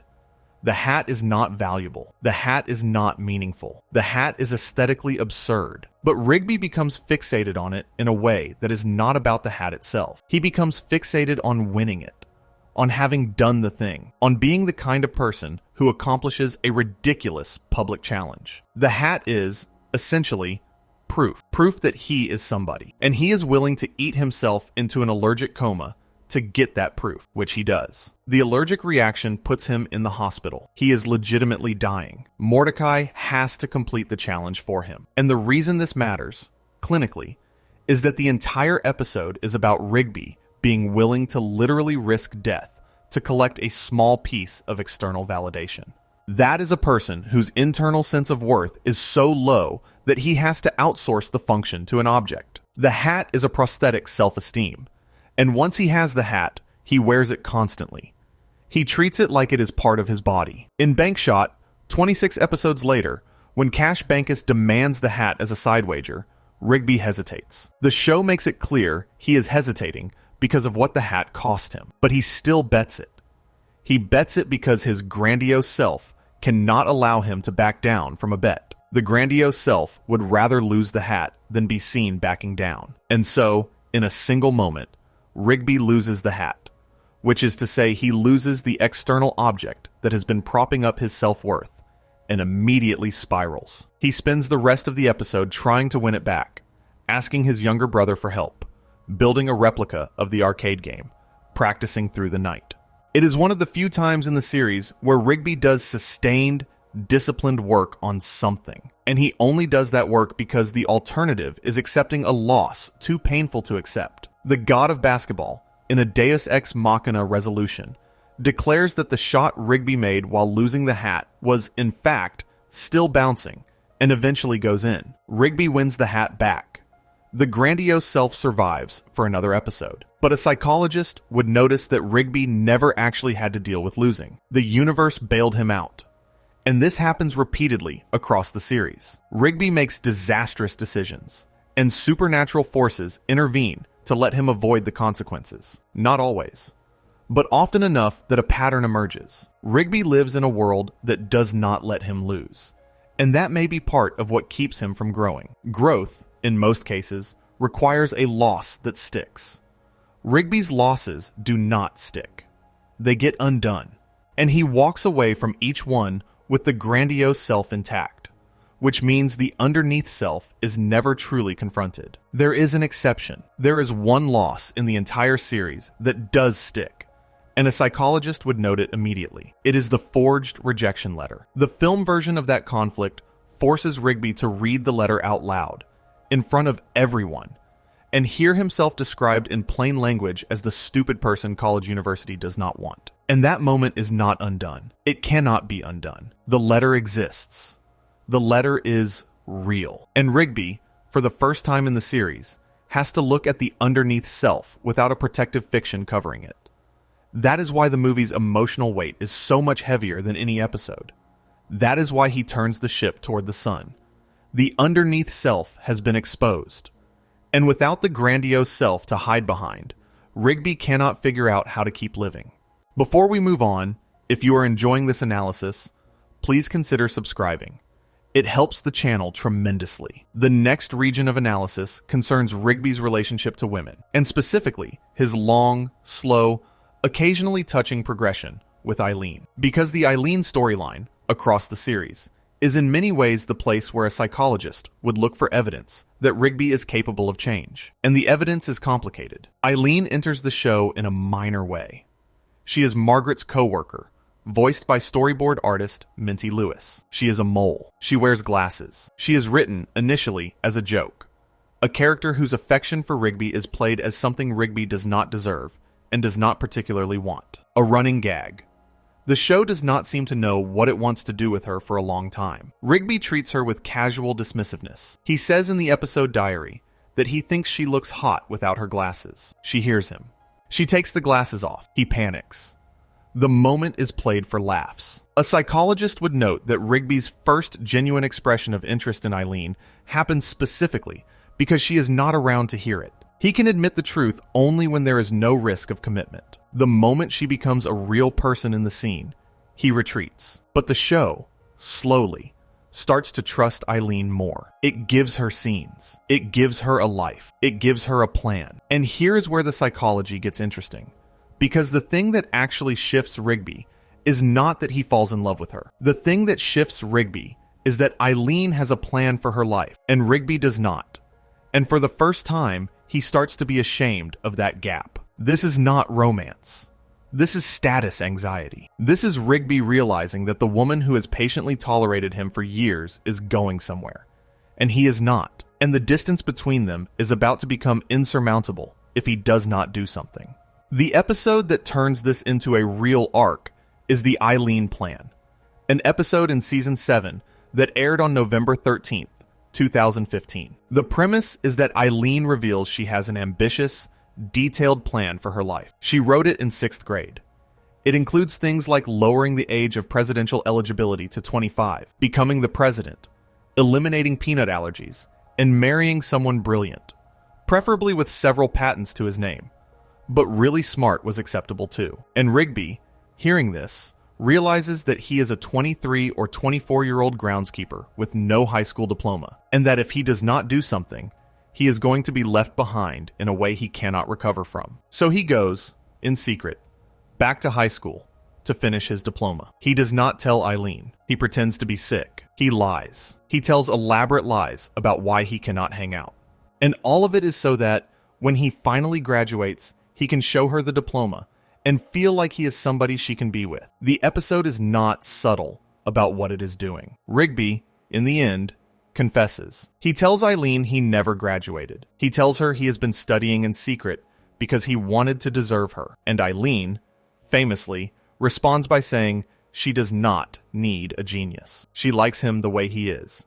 The hat is not valuable. The hat is not meaningful. The hat is aesthetically absurd. But Rigby becomes fixated on it in a way that is not about the hat itself. He becomes fixated on winning it, on having done the thing, on being the kind of person who accomplishes a ridiculous public challenge. The hat is, essentially, proof that he is somebody, and he is willing to eat himself into an allergic coma to get that proof, which he does. The allergic reaction puts him in the hospital. He is legitimately dying. Mordecai has to complete the challenge for him. And the reason this matters, clinically, is that the entire episode is about Rigby being willing to literally risk death to collect a small piece of external validation. That is a person whose internal sense of worth is so low that he has to outsource the function to an object. The hat is a prosthetic self-esteem, and once he has the hat, he wears it constantly. He treats it like it is part of his body. In Bankshot, 26 episodes later, when Cash Bankus demands the hat as a side wager, Rigby hesitates. The show makes it clear he is hesitating because of what the hat cost him, but he still bets it. He bets it because his grandiose self cannot allow him to back down from a bet. The grandiose self would rather lose the hat than be seen backing down. And so, in a single moment, Rigby loses the hat, which is to say he loses the external object that has been propping up his self-worth, and immediately spirals. He spends the rest of the episode trying to win it back, asking his younger brother for help, building a replica of the arcade game, practicing through the night. It is one of the few times in the series where Rigby does sustained, disciplined work on something, and he only does that work because the alternative is accepting a loss too painful to accept. The god of basketball, in a Deus Ex Machina resolution, declares that the shot Rigby made while losing the hat was, in fact, still bouncing, and eventually goes in. Rigby wins the hat back. The grandiose self survives for another episode. But a psychologist would notice that Rigby never actually had to deal with losing. The universe bailed him out. And this happens repeatedly across the series. Rigby makes disastrous decisions, and supernatural forces intervene to let him avoid the consequences. Not always, but often enough that a pattern emerges. Rigby lives in a world that does not let him lose, and that may be part of what keeps him from growing. Growth, in most cases, requires a loss that sticks. Rigby's losses do not stick. They get undone, and he walks away from each one with the grandiose self intact, which means the underneath self is never truly confronted. There is an exception. There is one loss in the entire series that does stick, and a psychologist would note it immediately. It is the forged rejection letter. The film version of that conflict forces Rigby to read the letter out loud, in front of everyone, and hear himself described in plain language as the stupid person college university does not want. And that moment is not undone. It cannot be undone. The letter exists. The letter is real. And Rigby, for the first time in the series, has to look at the underneath self without a protective fiction covering it. That is why the movie's emotional weight is so much heavier than any episode. That is why he turns the ship toward the sun. The underneath self has been exposed. And without the grandiose self to hide behind, Rigby cannot figure out how to keep living. Before we move on, if you are enjoying this analysis, please consider subscribing. It helps the channel tremendously. The next region of analysis concerns Rigby's relationship to women, and specifically his long, slow, occasionally touching progression with Eileen. Because the Eileen storyline, across the series, is in many ways the place where a psychologist would look for evidence that Rigby is capable of change. And the evidence is complicated. Eileen enters the show in a minor way. She is Margaret's co-worker, voiced by storyboard artist Minty Lewis. She is a mole. She wears glasses. She is written, initially, as a joke. A character whose affection for Rigby is played as something Rigby does not deserve and does not particularly want. A running gag. The show does not seem to know what it wants to do with her for a long time. Rigby treats her with casual dismissiveness. He says in the episode diary that he thinks she looks hot without her glasses. She hears him. She takes the glasses off. He panics. The moment is played for laughs. A psychologist would note that Rigby's first genuine expression of interest in Eileen happens specifically because she is not around to hear it. He can admit the truth only when there is no risk of commitment. The moment she becomes a real person in the scene, he retreats. But the show, slowly, starts to trust Eileen more. It gives her scenes. It gives her a life. It gives her a plan. And here's where the psychology gets interesting. Because the thing that actually shifts Rigby is not that he falls in love with her. The thing that shifts Rigby is that Eileen has a plan for her life, and Rigby does not. And for the first time, he starts to be ashamed of that gap. This is not romance. This is status anxiety. This is Rigby realizing that the woman who has patiently tolerated him for years is going somewhere, and he is not. And the distance between them is about to become insurmountable if he does not do something. The episode that turns this into a real arc is the Eileen Plan, an episode in Season 7 that aired on November 13th, 2015. The premise is that Eileen reveals she has an ambitious, detailed plan for her life. She wrote it in 6th grade. It includes things like lowering the age of presidential eligibility to 25, becoming the president, eliminating peanut allergies, and marrying someone brilliant, preferably with several patents to his name. But really smart was acceptable too. And Rigby, hearing this, realizes that he is a 23 or 24-year-old groundskeeper with no high school diploma, and that if he does not do something, he is going to be left behind in a way he cannot recover from. So he goes, in secret, back to high school to finish his diploma. He does not tell Eileen. He pretends to be sick. He lies. He tells elaborate lies about why he cannot hang out. And all of it is so that when he finally graduates, he can show her the diploma and feel like he is somebody she can be with. The episode is not subtle about what it is doing. Rigby, in the end, confesses. He tells Eileen he never graduated. He tells her he has been studying in secret because he wanted to deserve her. And Eileen, famously, responds by saying she does not need a genius. She likes him the way he is.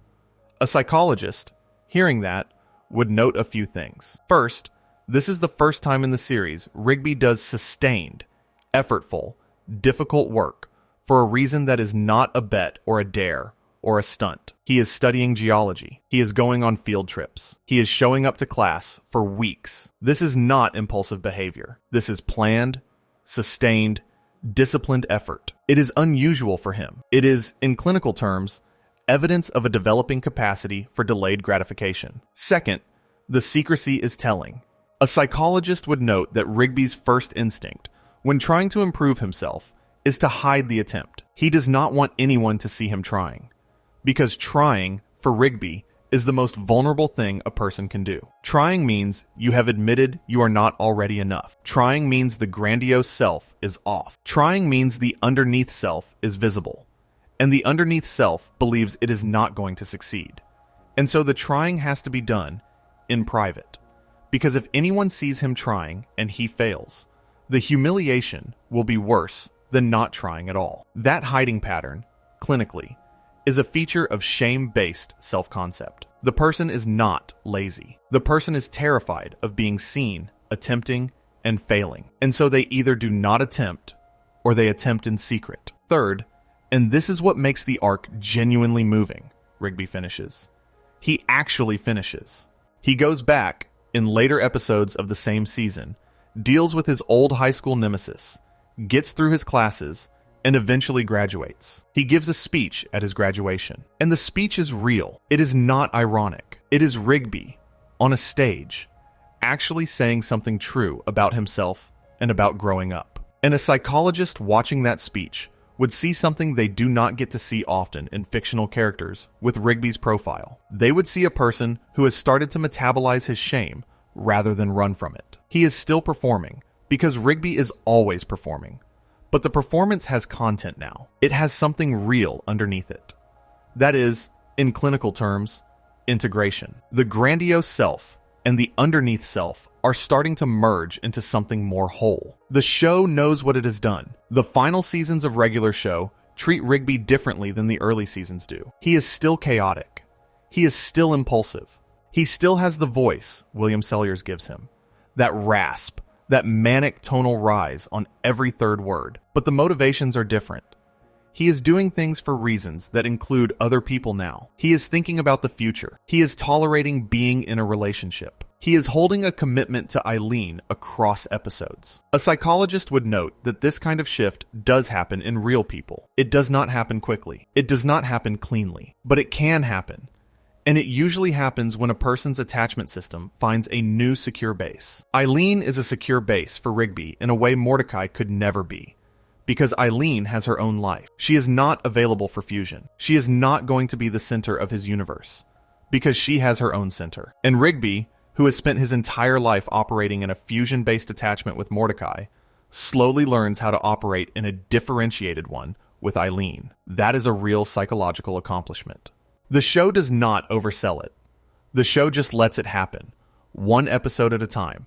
A psychologist, hearing that, would note a few things. First, this is the first time in the series Rigby does sustained, effortful, difficult work for a reason that is not a bet or a dare or a stunt. He is studying geology. He is going on field trips. He is showing up to class for weeks. This is not impulsive behavior. This is planned, sustained, disciplined effort. It is unusual for him. It is, in clinical terms, evidence of a developing capacity for delayed gratification. Second, the secrecy is telling. A psychologist would note that Rigby's first instinct, when trying to improve himself, is to hide the attempt. He does not want anyone to see him trying, because trying, for Rigby, is the most vulnerable thing a person can do. Trying means you have admitted you are not already enough. Trying means the grandiose self is off. Trying means the underneath self is visible, and the underneath self believes it is not going to succeed. And so the trying has to be done in private. Because if anyone sees him trying and he fails, the humiliation will be worse than not trying at all. That hiding pattern, clinically, is a feature of shame-based self-concept. The person is not lazy. The person is terrified of being seen, attempting, and failing. And so they either do not attempt, or they attempt in secret. Third, and this is what makes the arc genuinely moving, Rigby finishes. He actually finishes. He goes back, in later episodes of the same season, deals with his old high school nemesis, gets through his classes, and eventually graduates. He gives a speech at his graduation. And the speech is real. It is not ironic. It is Rigby, on a stage, actually saying something true about himself and about growing up. And a psychologist watching that speech would see something they do not get to see often in fictional characters with Rigby's profile. They would see a person who has started to metabolize his shame rather than run from it. He is still performing, because Rigby is always performing. But the performance has content now. It has something real underneath it. That is, in clinical terms, integration. The grandiose self and the underneath self are starting to merge into something more whole. The show knows what it has done. The final seasons of regular show treat Rigby differently than the early seasons do. He is still chaotic. He is still impulsive. He still has the voice William Sellers gives him. That rasp, that manic tonal rise on every third word. But the motivations are different. He is doing things for reasons that include other people now. He is thinking about the future. He is tolerating being in a relationship. He is holding a commitment to Eileen across episodes. A psychologist would note that this kind of shift does happen in real people. It does not happen quickly. It does not happen cleanly. But it can happen. And it usually happens when a person's attachment system finds a new secure base. Eileen is a secure base for Rigby in a way Mordecai could never be. Because Eileen has her own life. She is not available for fusion. She is not going to be the center of his universe. Because she has her own center. And Rigby, who has spent his entire life operating in a fusion-based attachment with Mordecai, slowly learns how to operate in a differentiated one with Eileen. That is a real psychological accomplishment. The show does not oversell it. The show just lets it happen, one episode at a time,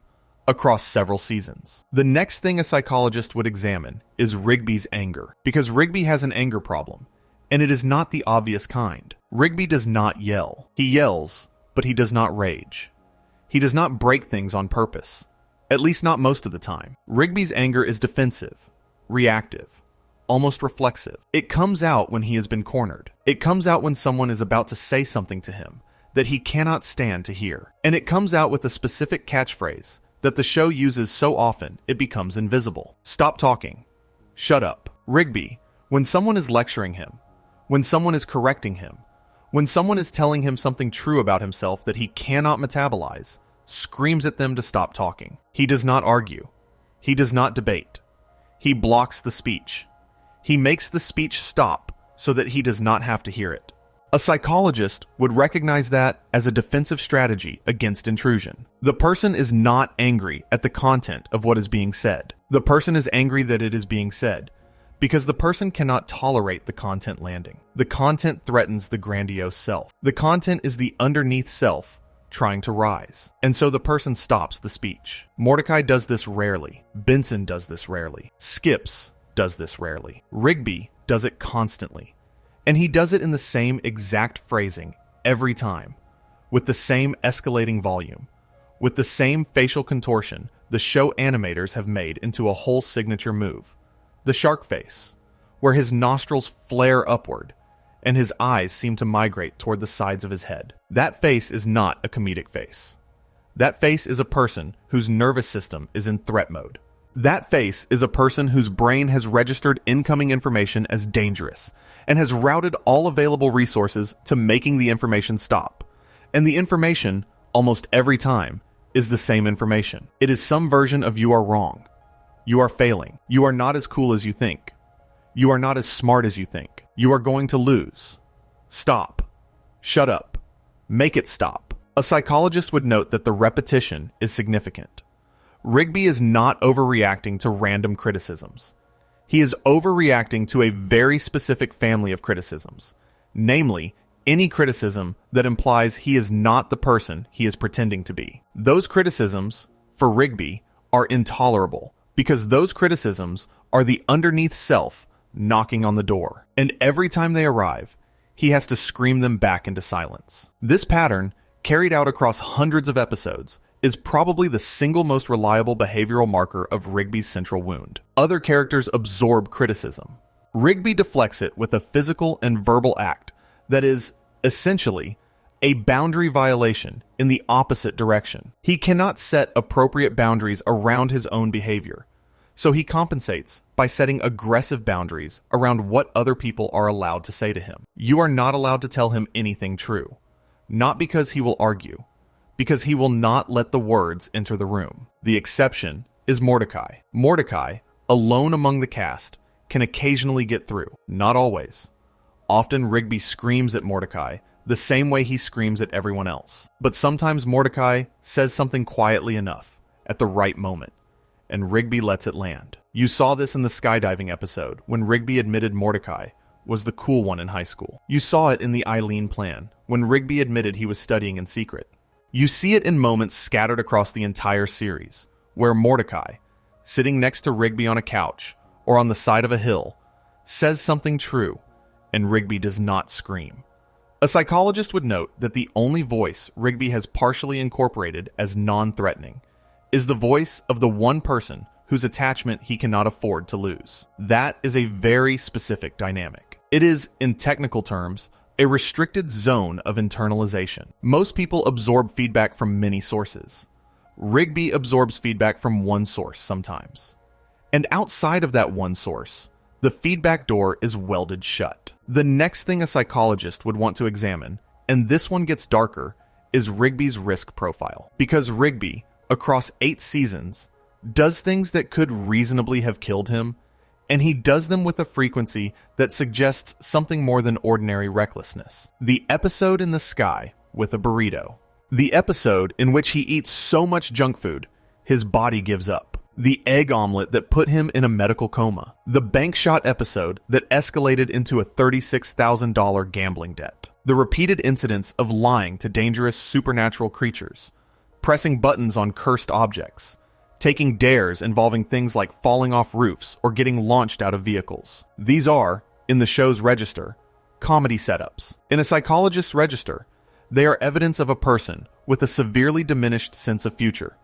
across several seasons. The next thing a psychologist would examine is Rigby's anger, because Rigby has an anger problem, and it is not the obvious kind. Rigby does not yell. He yells, but he does not rage. He does not break things on purpose, at least not most of the time. Rigby's anger is defensive, reactive, almost reflexive. It comes out when he has been cornered. It comes out when someone is about to say something to him that he cannot stand to hear. And it comes out with a specific catchphrase that the show uses so often it becomes invisible. Stop talking. Shut up. Rigby, when someone is lecturing him, when someone is correcting him, when someone is telling him something true about himself that he cannot metabolize, screams at them to stop talking. He does not argue. He does not debate. He blocks the speech. He makes the speech stop so that he does not have to hear it. A psychologist would recognize that as a defensive strategy against intrusion. The person is not angry at the content of what is being said. The person is angry that it is being said because the person cannot tolerate the content landing. The content threatens the grandiose self. The content is the underneath self trying to rise. And so the person stops the speech. Mordecai does this rarely. Benson does this rarely. Skips does this rarely. Rigby does it constantly. And he does it in the same exact phrasing every time, with the same escalating volume, with the same facial contortion the show animators have made into a whole signature move. The shark face, where his nostrils flare upward and his eyes seem to migrate toward the sides of his head. That face is not a comedic face. That face is a person whose nervous system is in threat mode. That face is a person whose brain has registered incoming information as dangerous and has routed all available resources to making the information stop. And the information, almost every time, is the same information. It is some version of "you are wrong. You are failing. You are not as cool as you think. You are not as smart as you think. You are going to lose. Stop. Shut up. Make it stop." A psychologist would note that the repetition is significant. Rigby is not overreacting to random criticisms. He is overreacting to a very specific family of criticisms, namely, any criticism that implies he is not the person he is pretending to be. Those criticisms, for Rigby, are intolerable because those criticisms are the underneath self knocking on the door. And every time they arrive, he has to scream them back into silence. This pattern, carried out across hundreds of episodes, is probably the single most reliable behavioral marker of Rigby's central wound. Other characters absorb criticism. Rigby deflects it with a physical and verbal act that is, essentially, a boundary violation in the opposite direction. He cannot set appropriate boundaries around his own behavior, so he compensates by setting aggressive boundaries around what other people are allowed to say to him. You are not allowed to tell him anything true, not because he will argue, because he will not let the words enter the room. The exception is Mordecai. Mordecai, alone among the cast, can occasionally get through. Not always. Often Rigby screams at Mordecai the same way he screams at everyone else. But sometimes Mordecai says something quietly enough, at the right moment, and Rigby lets it land. You saw this in the skydiving episode, when Rigby admitted Mordecai was the cool one in high school. You saw it in the Eileen plan, when Rigby admitted he was studying in secret. You see it in moments scattered across the entire series, where Mordecai, sitting next to Rigby on a couch or on the side of a hill, says something true, and Rigby does not scream. A psychologist would note that the only voice Rigby has partially incorporated as non-threatening is the voice of the one person whose attachment he cannot afford to lose. That is a very specific dynamic. It is, in technical terms, a restricted zone of internalization. Most people absorb feedback from many sources. Rigby absorbs feedback from one source sometimes. And outside of that one source, the feedback door is welded shut. The next thing a psychologist would want to examine, and this one gets darker, is Rigby's risk profile. Because Rigby, across 8 seasons, does things that could reasonably have killed him, and he does them with a frequency that suggests something more than ordinary recklessness. The episode in the sky with a burrito. The episode in which he eats so much junk food, his body gives up. The egg omelet that put him in a medical coma. The bank shot episode that escalated into a $36,000 gambling debt. The repeated incidents of lying to dangerous supernatural creatures. Pressing buttons on cursed objects. Taking dares involving things like falling off roofs or getting launched out of vehicles. These are, in the show's register, comedy setups. In a psychologist's register, they are evidence of a person with a severely diminished sense of future,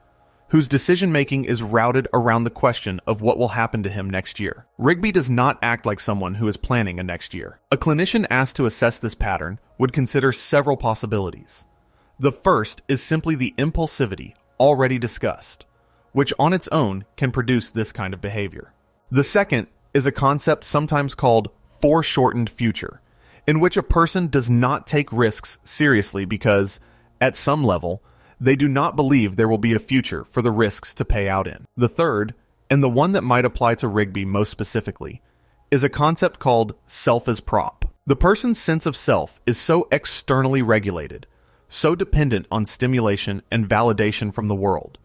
whose decision-making is routed around the question of what will happen to him next year. Rigby does not act like someone who is planning a next year. A clinician asked to assess this pattern would consider several possibilities. The first is simply the impulsivity already discussed, which on its own can produce this kind of behavior. The second is a concept sometimes called foreshortened future, in which a person does not take risks seriously because, at some level, they do not believe there will be a future for the risks to pay out in. The third, and the one that might apply to Rigby most specifically, is a concept called self as prop. The person's sense of self is so externally regulated, so dependent on stimulation and validation from the world,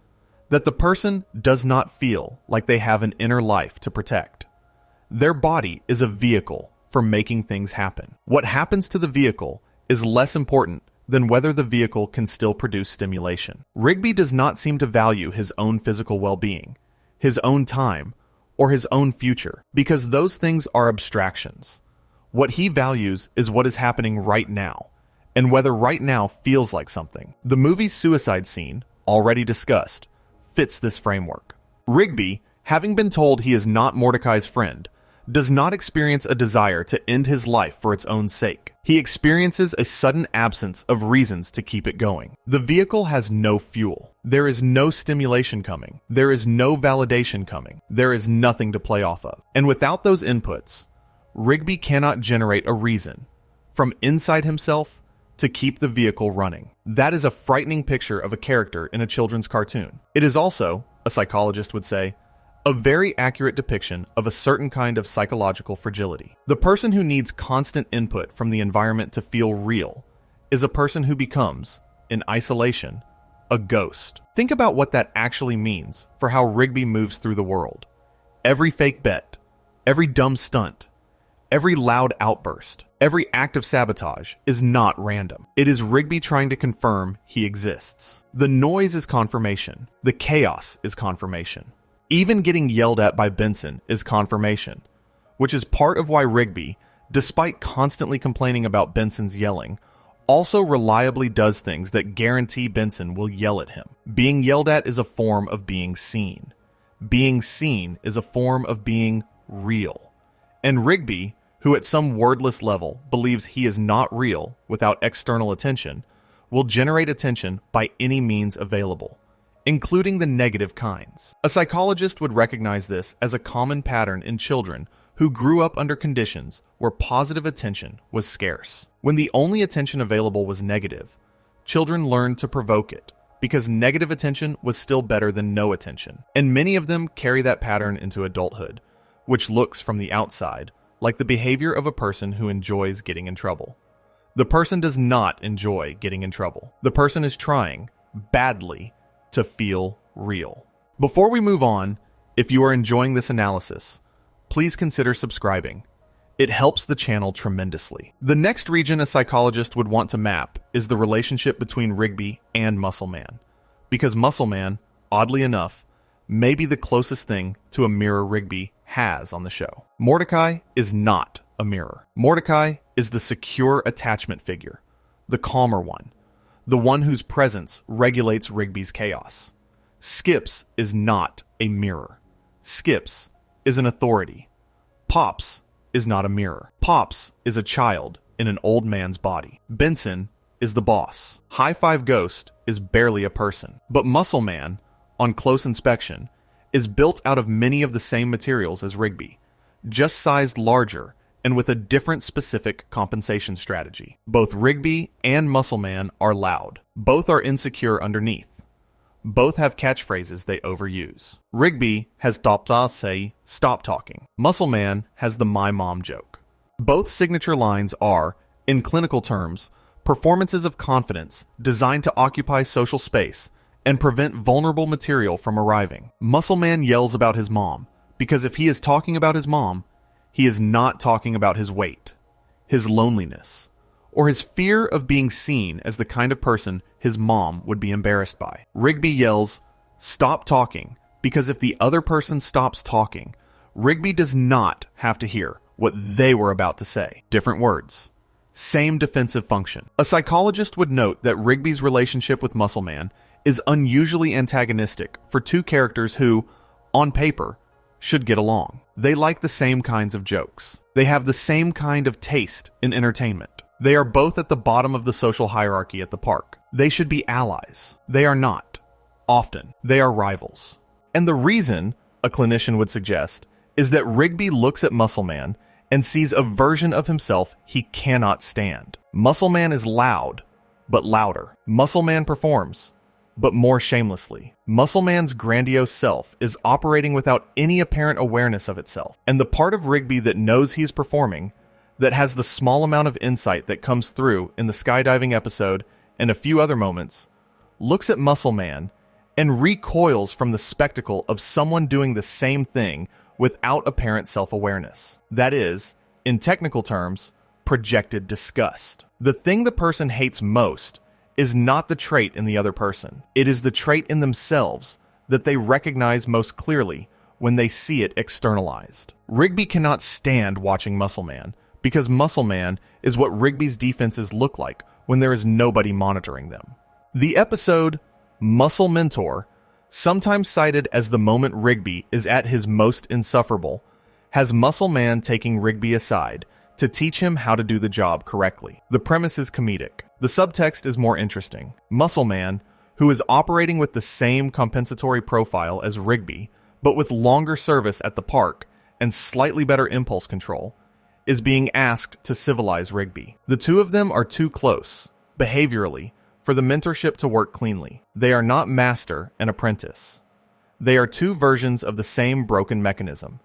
that the person does not feel like they have an inner life to protect. Their body is a vehicle for making things happen. What happens to the vehicle is less important than whether the vehicle can still produce stimulation. Rigby does not seem to value his own physical well-being, his own time, or his own future, because those things are abstractions. What he values is what is happening right now, and whether right now feels like something. The movie's suicide scene, already discussed, fits this framework. Rigby, having been told he is not Mordecai's friend, does not experience a desire to end his life for its own sake. He experiences a sudden absence of reasons to keep it going. The vehicle has no fuel. There is no stimulation coming. There is no validation coming. There is nothing to play off of. And without those inputs, Rigby cannot generate a reason from inside himself to keep the vehicle running. That is a frightening picture of a character in a children's cartoon. It is also, a psychologist would say, a very accurate depiction of a certain kind of psychological fragility. The person who needs constant input from the environment to feel real is a person who becomes, in isolation, a ghost. Think about what that actually means for how Rigby moves through the world. Every fake bet, every dumb stunt, every loud outburst, every act of sabotage is not random. It is Rigby trying to confirm he exists. The noise is confirmation. The chaos is confirmation. Even getting yelled at by Benson is confirmation, which is part of why Rigby, despite constantly complaining about Benson's yelling, also reliably does things that guarantee Benson will yell at him. Being yelled at is a form of being seen. Being seen is a form of being real. And Rigby, who at some wordless level believes he is not real without external attention, will generate attention by any means available, including the negative kinds. A psychologist would recognize this as a common pattern in children who grew up under conditions where positive attention was scarce. When the only attention available was negative, children learned to provoke it because negative attention was still better than no attention. And many of them carry that pattern into adulthood, which looks from the outside like the behavior of a person who enjoys getting in trouble. The person does not enjoy getting in trouble. The person is trying, badly, to feel real. Before we move on, if you are enjoying this analysis, please consider subscribing. It helps the channel tremendously. The next region a psychologist would want to map is the relationship between Rigby and Muscle Man, because Muscle Man, oddly enough, may be the closest thing to a mirror Rigby has on the show. Mordecai is not a mirror. Mordecai is the secure attachment figure, the calmer one, the one whose presence regulates Rigby's chaos. Skips is not a mirror. Skips is an authority. Pops is not a mirror. Pops is a child in an old man's body. Benson is the boss. High Five Ghost is barely a person. But Muscle Man, on close inspection, is built out of many of the same materials as Rigby, just sized larger and with a different specific compensation strategy. Both Rigby and Muscle Man are loud. Both are insecure underneath. Both have catchphrases they overuse. Rigby has "Topta say stop talking." Muscle Man has the "my mom" joke. Both signature lines are, in clinical terms, performances of confidence designed to occupy social space and prevent vulnerable material from arriving. Muscle Man yells about his mom because if he is talking about his mom, he is not talking about his weight, his loneliness, or his fear of being seen as the kind of person his mom would be embarrassed by. Rigby yells, "Stop talking," because if the other person stops talking, Rigby does not have to hear what they were about to say. Different words. Same defensive function. A psychologist would note that Rigby's relationship with Muscle Man is unusually antagonistic for two characters who, on paper, should get along. They like the same kinds of jokes. They have the same kind of taste in entertainment. They are both at the bottom of the social hierarchy at the park. They should be allies. They are not. Often, they are rivals. And the reason, a clinician would suggest, is that Rigby looks at Muscle Man and sees a version of himself he cannot stand. Muscle Man is loud, but louder. Muscle Man performs, but more shamelessly. Muscle Man's grandiose self is operating without any apparent awareness of itself. And the part of Rigby that knows he's performing, that has the small amount of insight that comes through in the skydiving episode and a few other moments, looks at Muscle Man and recoils from the spectacle of someone doing the same thing without apparent self-awareness. That is, in technical terms, projected disgust. The thing the person hates most is not the trait in the other person. It is the trait in themselves that they recognize most clearly when they see it externalized. Rigby cannot stand watching Muscle Man because Muscle Man is what Rigby's defenses look like when there is nobody monitoring them. The episode Muscle Mentor, sometimes cited as the moment Rigby is at his most insufferable, has Muscle Man taking Rigby aside to teach him how to do the job correctly. The premise is comedic. The subtext is more interesting. Muscle Man, who is operating with the same compensatory profile as Rigby, but with longer service at the park and slightly better impulse control, is being asked to civilize Rigby. The two of them are too close, behaviorally, for the mentorship to work cleanly. They are not master and apprentice. They are two versions of the same broken mechanism,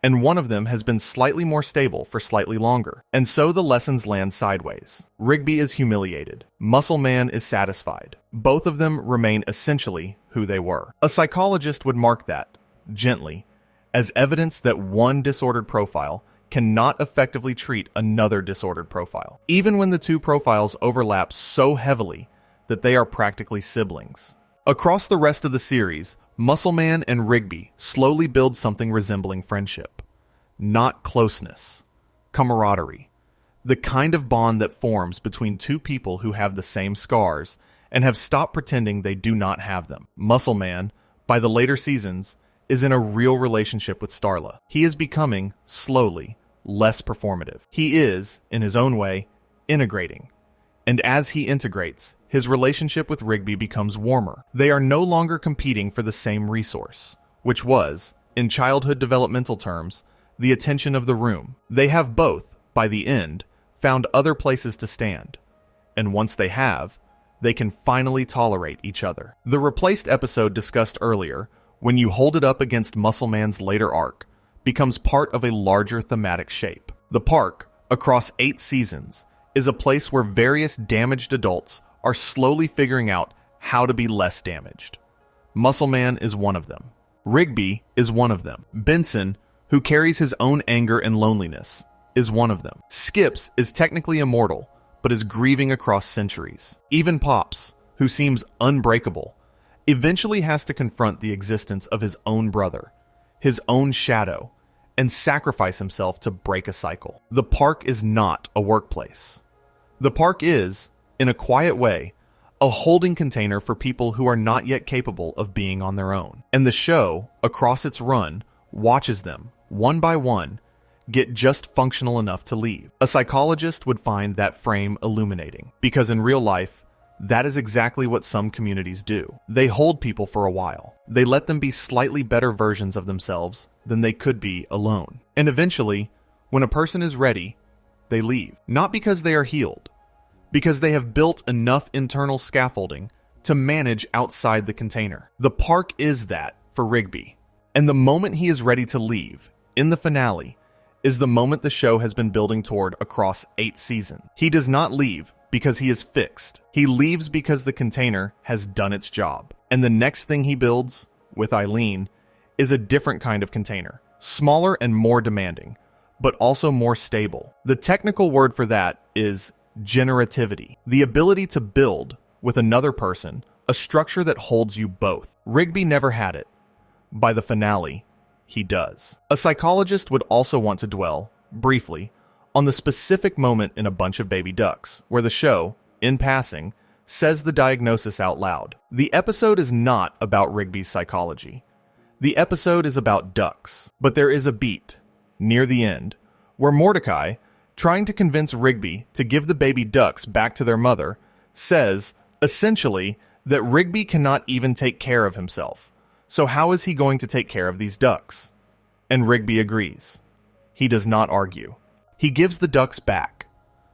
and one of them has been slightly more stable for slightly longer. And so the lessons land sideways. Rigby is humiliated. Muscle Man is satisfied. Both of them remain essentially who they were. A psychologist would mark that, gently, as evidence that one disordered profile cannot effectively treat another disordered profile, even when the two profiles overlap so heavily that they are practically siblings. Across the rest of the series, Muscle Man and Rigby slowly build something resembling friendship. Not closeness. Camaraderie. The kind of bond that forms between two people who have the same scars and have stopped pretending they do not have them. Muscle Man, by the later seasons, is in a real relationship with Starla. He is becoming, slowly, less performative. He is, in his own way, integrating. And as he integrates, his relationship with Rigby becomes warmer. They are no longer competing for the same resource, which was, in childhood developmental terms, the attention of the room. They have both, by the end, found other places to stand. And once they have, they can finally tolerate each other. The replaced episode discussed earlier, when you hold it up against Muscle Man's later arc, becomes part of a larger thematic shape. The park, across 8 seasons, is a place where various damaged adults are slowly figuring out how to be less damaged. Muscle Man is one of them. Rigby is one of them. Benson, who carries his own anger and loneliness, is one of them. Skips is technically immortal, but is grieving across centuries. Even Pops, who seems unbreakable, eventually has to confront the existence of his own brother, his own shadow, and sacrifice himself to break a cycle. The park is not a workplace. The park is, in a quiet way, a holding container for people who are not yet capable of being on their own. And the show, across its run, watches them, one by one, get just functional enough to leave. A psychologist would find that frame illuminating, because in real life, that is exactly what some communities do. They hold people for a while. They let them be slightly better versions of themselves than they could be alone. And eventually, when a person is ready, they leave. Not because they are healed, because they have built enough internal scaffolding to manage outside the container. The park is that for Rigby. And the moment he is ready to leave, in the finale, is the moment the show has been building toward across 8 seasons. He does not leave because he is fixed. He leaves because the container has done its job. And the next thing he builds, with Eileen, is a different kind of container. Smaller and more demanding, but also more stable. The technical word for that is generativity. The ability to build, with another person, a structure that holds you both. Rigby never had it. By the finale, he does. A psychologist would also want to dwell, briefly, on the specific moment in A Bunch of Baby Ducks, where the show, in passing, says the diagnosis out loud. The episode is not about Rigby's psychology. The episode is about ducks. But there is a beat, near the end, where Mordecai, trying to convince Rigby to give the baby ducks back to their mother, says, Essentially, that Rigby cannot even take care of himself. So how is he going to take care of these ducks? And Rigby agrees. He does not argue. He gives the ducks back.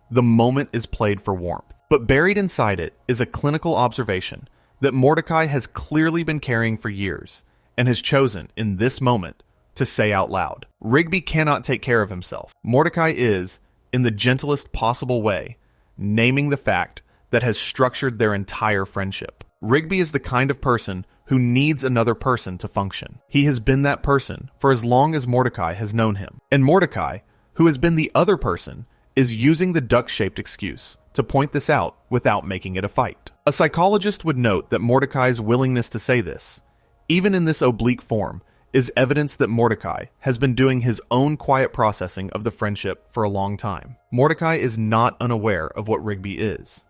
The moment is played for warmth. But buried inside it is a clinical observation that Mordecai has clearly been carrying for years and has chosen, in this moment, to say out loud. Rigby cannot take care of himself. Mordecai is, in the gentlest possible way, naming the fact that has structured their entire friendship. Rigby is the kind of person who needs another person to function. He has been that person for as long as Mordecai has known him. And Mordecai, who has been the other person, is using the duck-shaped excuse to point this out without making it a fight. A psychologist would note that Mordecai's willingness to say this, even in this oblique form, is evidence that Mordecai has been doing his own quiet processing of the friendship for a long time. Mordecai is not unaware of what Rigby is.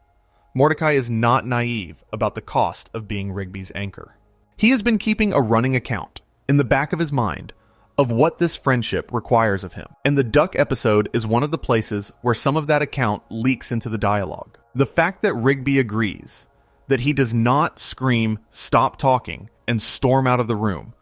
Mordecai is not naive about the cost of being Rigby's anchor. He has been keeping a running account, in the back of his mind, of what this friendship requires of him. And the duck episode is one of the places where some of that account leaks into the dialogue. The fact that Rigby agrees, that he does not scream, "Stop talking," and storm out of the room,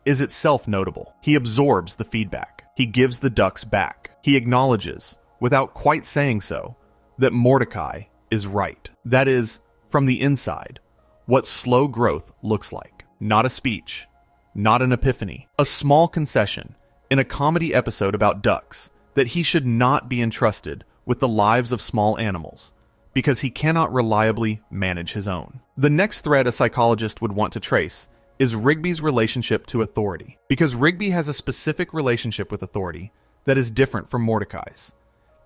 is itself notable. He absorbs the feedback. He gives the ducks back. He acknowledges, without quite saying so, that Mordecai is right. That is, from the inside, what slow growth looks like. Not a speech, not an epiphany, a small concession in a comedy episode about ducks that he should not be entrusted with the lives of small animals because he cannot reliably manage his own. The next thread a psychologist would want to trace is Rigby's relationship to authority, because Rigby has a specific relationship with authority that is different from Mordecai's.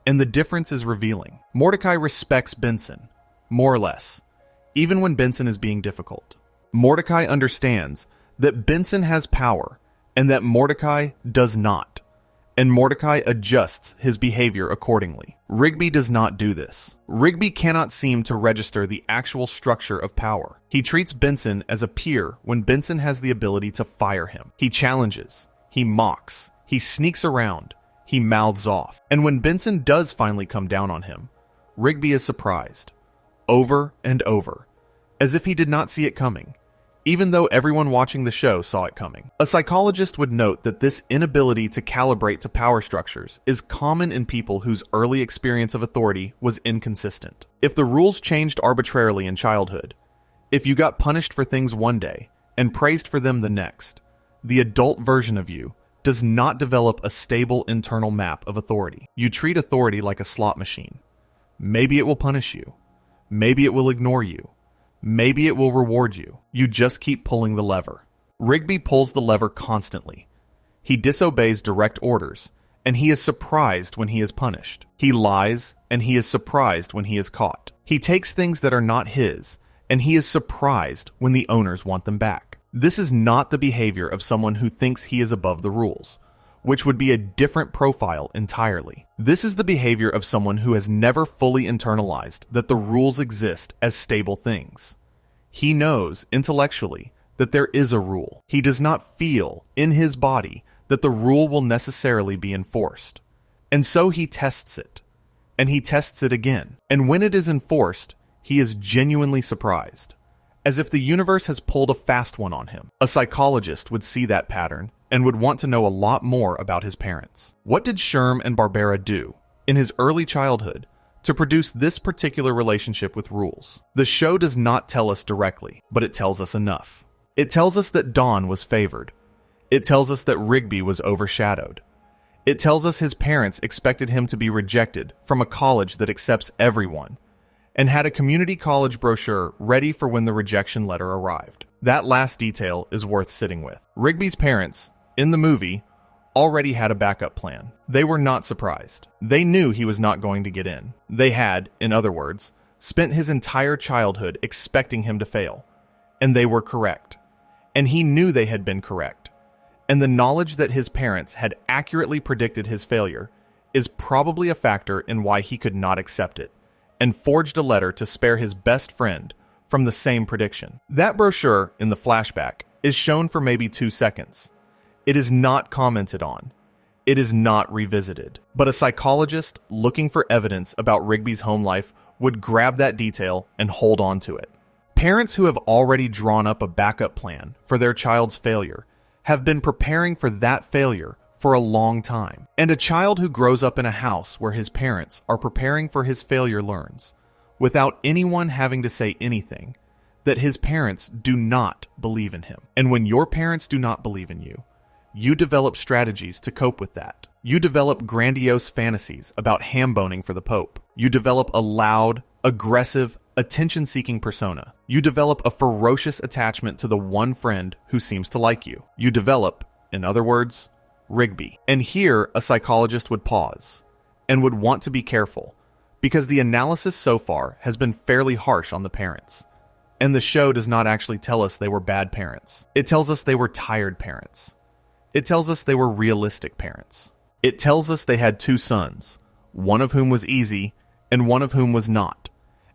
And the difference is revealing. Mordecai respects Benson, more or less, even when Benson is being difficult. Mordecai understands that Benson has power and that Mordecai does not, and Mordecai adjusts his behavior accordingly. Rigby does not do this. Rigby cannot seem to register the actual structure of power. He treats Benson as a peer when Benson has the ability to fire him. He challenges, he mocks, he sneaks around, he mouths off. And when Benson does finally come down on him, Rigby is surprised, over and over, as if he did not see it coming, even though everyone watching the show saw it coming. A psychologist would note that this inability to calibrate to power structures is common in people whose early experience of authority was inconsistent. If the rules changed arbitrarily in childhood, if you got punished for things one day and praised for them the next, the adult version of you does not develop a stable internal map of authority. You treat authority like a slot machine. Maybe it will punish you. Maybe it will ignore you. Maybe it will reward you. You just keep pulling the lever. Rigby pulls the lever constantly. He disobeys direct orders, and he is surprised when he is punished. He lies, and he is surprised when he is caught. He takes things that are not his, and he is surprised when the owners want them back. This is not the behavior of someone who thinks he is above the rules, which would be a different profile entirely. This is the behavior of someone who has never fully internalized that the rules exist as stable things. He knows, intellectually, that there is a rule. He does not feel, in his body, that the rule will necessarily be enforced. And so he tests it. And he tests it again. And when it is enforced, he is genuinely surprised, as if the universe has pulled a fast one on him. A psychologist would see that pattern and would want to know a lot more about his parents. What did Sherm and Barbara do in his early childhood to produce this particular relationship with rules? The show does not tell us directly, but it tells us enough. It tells us that Dawn was favored. It tells us that Rigby was overshadowed. It tells us his parents expected him to be rejected from a college that accepts everyone, and had a community college brochure ready for when the rejection letter arrived. That last detail is worth sitting with. Rigby's parents, in the movie, already had a backup plan. They were not surprised. They knew he was not going to get in. They had, in other words, spent his entire childhood expecting him to fail. And they were correct. And he knew they had been correct. And the knowledge that his parents had accurately predicted his failure is probably a factor in why he could not accept it, and forged a letter to spare his best friend from the same prediction. That brochure, in the flashback, is shown for maybe 2 seconds. It is not commented on. It is not revisited. But a psychologist looking for evidence about Rigby's home life would grab that detail and hold on to it. Parents who have already drawn up a backup plan for their child's failure have been preparing for that failure for a long time. And a child who grows up in a house where his parents are preparing for his failure learns, without anyone having to say anything, that his parents do not believe in him. And when your parents do not believe in you, you develop strategies to cope with that. You develop grandiose fantasies about ham-boning for the Pope. You develop a loud, aggressive, attention-seeking persona. You develop a ferocious attachment to the one friend who seems to like you. You develop, in other words, Rigby. And here, a psychologist would pause and would want to be careful, because the analysis so far has been fairly harsh on the parents. And the show does not actually tell us they were bad parents. It tells us they were tired parents. It tells us they were realistic parents. It tells us they had two sons, one of whom was easy and one of whom was not.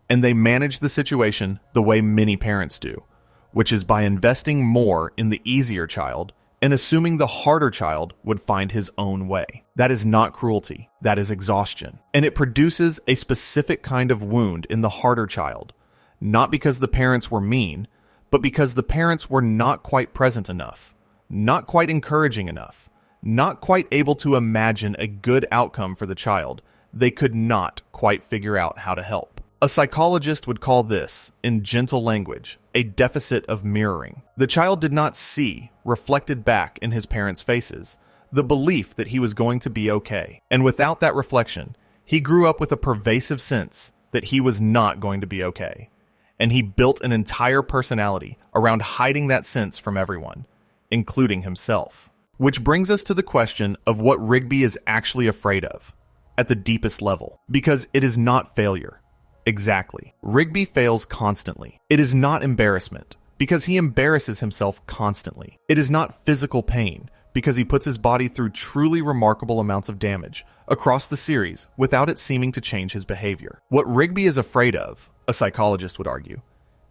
And they managed the situation the way many parents do, which is by investing more in the easier child and assuming the harder child would find his own way. That is not cruelty. That is exhaustion. And it produces a specific kind of wound in the harder child, not because the parents were mean, but because the parents were not quite present enough, not quite encouraging enough, not quite able to imagine a good outcome for the child. They could not quite figure out how to help. A psychologist would call this, in gentle language, a deficit of mirroring. The child did not see, reflected back in his parents' faces, the belief that he was going to be okay. And without that reflection, he grew up with a pervasive sense that he was not going to be okay. And he built an entire personality around hiding that sense from everyone, including himself. Which brings us to the question of what Rigby is actually afraid of, at the deepest level, because it is not failure. Exactly. Rigby fails constantly. It is not embarrassment, because he embarrasses himself constantly. It is not physical pain, because he puts his body through truly remarkable amounts of damage across the series without it seeming to change his behavior. What Rigby is afraid of, a psychologist would argue,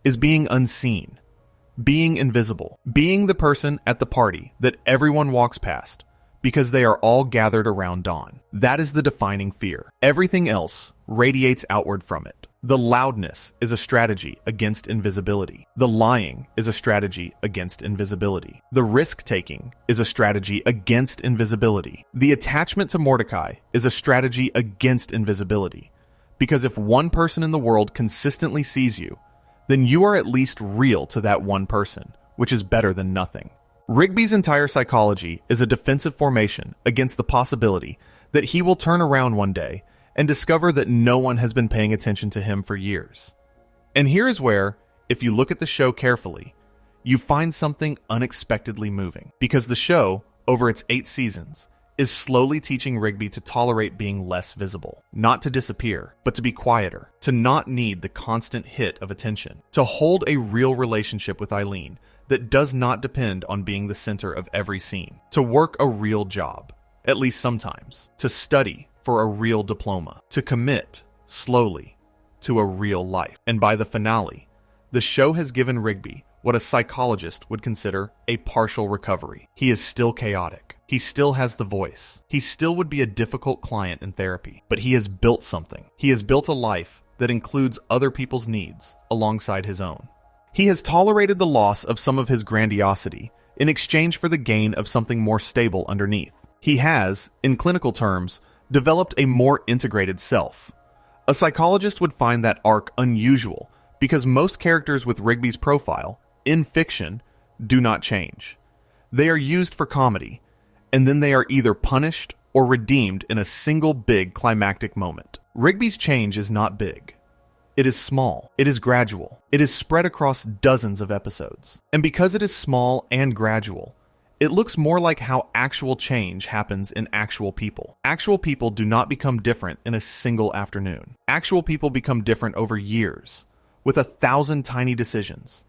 is being unseen, being invisible, being the person at the party that everyone walks past because they are all gathered around Dawn. That is the defining fear. Everything else radiates outward from it. The loudness is a strategy against invisibility. The lying is a strategy against invisibility. The risk-taking is a strategy against invisibility. The attachment to Mordecai is a strategy against invisibility. Because if one person in the world consistently sees you, then you are at least real to that one person, which is better than nothing. Rigby's entire psychology is a defensive formation against the possibility that he will turn around one day and discover that no one has been paying attention to him for years. And here is where, if you look at the show carefully, you find something unexpectedly moving. Because the show, over its 8 seasons, is slowly teaching Rigby to tolerate being less visible, not to disappear, but to be quieter, to not need the constant hit of attention, to hold a real relationship with Eileen that does not depend on being the center of every scene, to work a real job, at least sometimes, to study for a real diploma, to commit, slowly, to a real life. And by the finale, the show has given Rigby what a psychologist would consider a partial recovery. He is still chaotic. He still has the voice. He still would be a difficult client in therapy, but he has built something. He has built a life that includes other people's needs alongside his own. He has tolerated the loss of some of his grandiosity in exchange for the gain of something more stable underneath. He has, in clinical terms, developed a more integrated self. A psychologist would find that arc unusual because most characters with Rigby's profile, in fiction, do not change. They are used for comedy, and then they are either punished or redeemed in a single big climactic moment. Rigby's change is not big. It is small. It is gradual. It is spread across dozens of episodes. And because it is small and gradual, it looks more like how actual change happens in actual people. Actual people do not become different in a single afternoon. Actual people become different over years, with 1,000 tiny decisions,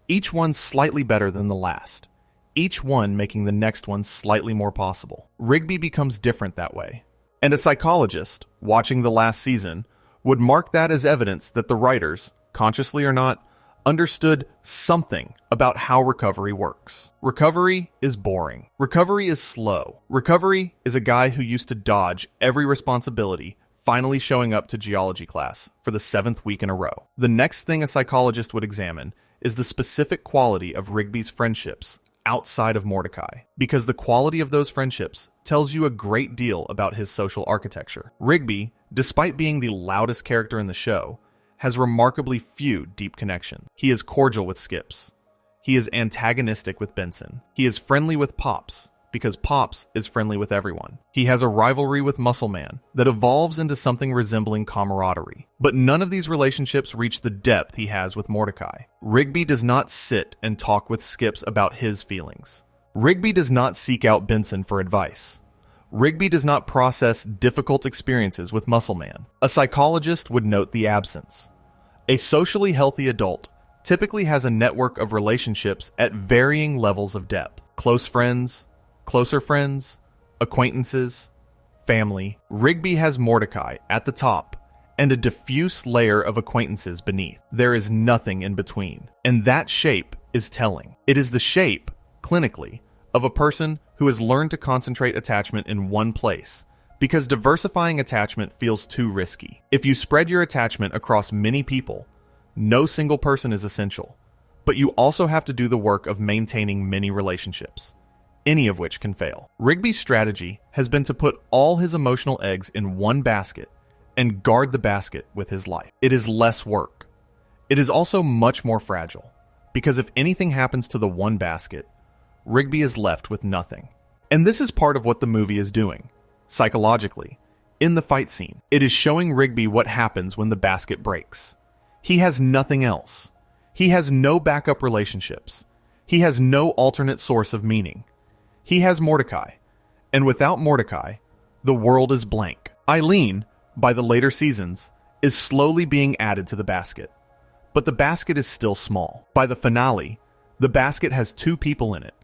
each one slightly better than the last, each one making the next one slightly more possible. Rigby becomes different that way. And a psychologist, watching the last season, would mark that as evidence that the writers, consciously or not, understood something about how recovery works. Recovery is boring. Recovery is slow. Recovery is a guy who used to dodge every responsibility finally showing up to geology class for the 7th week in a row. The next thing a psychologist would examine is the specific quality of Rigby's friendships outside of Mordecai, because the quality of those friendships tells you a great deal about his social architecture. Rigby, despite being the loudest character in the show, has remarkably few deep connections. He is cordial with Skips. He is antagonistic with Benson. He is friendly with Pops, because Pops is friendly with everyone. He has a rivalry with Muscle Man that evolves into something resembling camaraderie. But none of these relationships reach the depth he has with Mordecai. Rigby does not sit and talk with Skips about his feelings. Rigby does not seek out Benson for advice. Rigby does not process difficult experiences with Muscle Man. A psychologist would note the absence. A socially healthy adult typically has a network of relationships at varying levels of depth. Close friends, closer friends, acquaintances, family. Rigby has Mordecai at the top and a diffuse layer of acquaintances beneath. There is nothing in between. And that shape is telling. It is the shape, clinically, of a person who has learned to concentrate attachment in one place, because diversifying attachment feels too risky. If you spread your attachment across many people, no single person is essential, but you also have to do the work of maintaining many relationships, any of which can fail. Rigby's strategy has been to put all his emotional eggs in one basket and guard the basket with his life. It is less work. It is also much more fragile, because if anything happens to the one basket, Rigby is left with nothing. And this is part of what the movie is doing, psychologically, in the fight scene. It is showing Rigby what happens when the basket breaks. He has nothing else. He has no backup relationships. He has no alternate source of meaning. He has Mordecai, and without Mordecai, the world is blank. Eileen, by the later seasons, is slowly being added to the basket, but the basket is still small. By the finale, the basket has 2 people in it,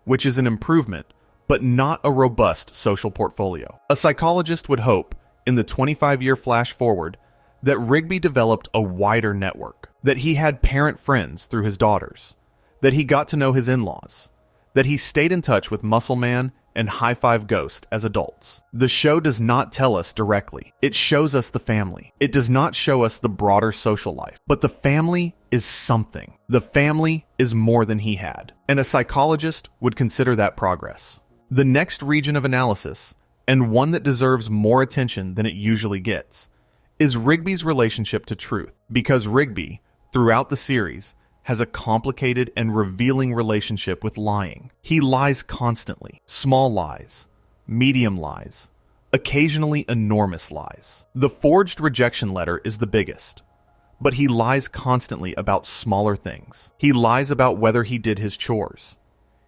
which is an improvement, but not a robust social portfolio. A psychologist would hope, in the 25-year flash forward, that Rigby developed a wider network, that he had parent friends through his daughters, that he got to know his in-laws, that he stayed in touch with Muscle Man and High Five Ghost as adults. The show does not tell us directly. It shows us the family. It does not show us the broader social life. But the family is something. The family is more than he had. And a psychologist would consider that progress. The next region of analysis, and one that deserves more attention than it usually gets, is Rigby's relationship to truth. Because Rigby, throughout the series, has a complicated and revealing relationship with lying. He lies constantly. Small lies, medium lies, occasionally enormous lies. The forged rejection letter is the biggest, but he lies constantly about smaller things. He lies about whether he did his chores.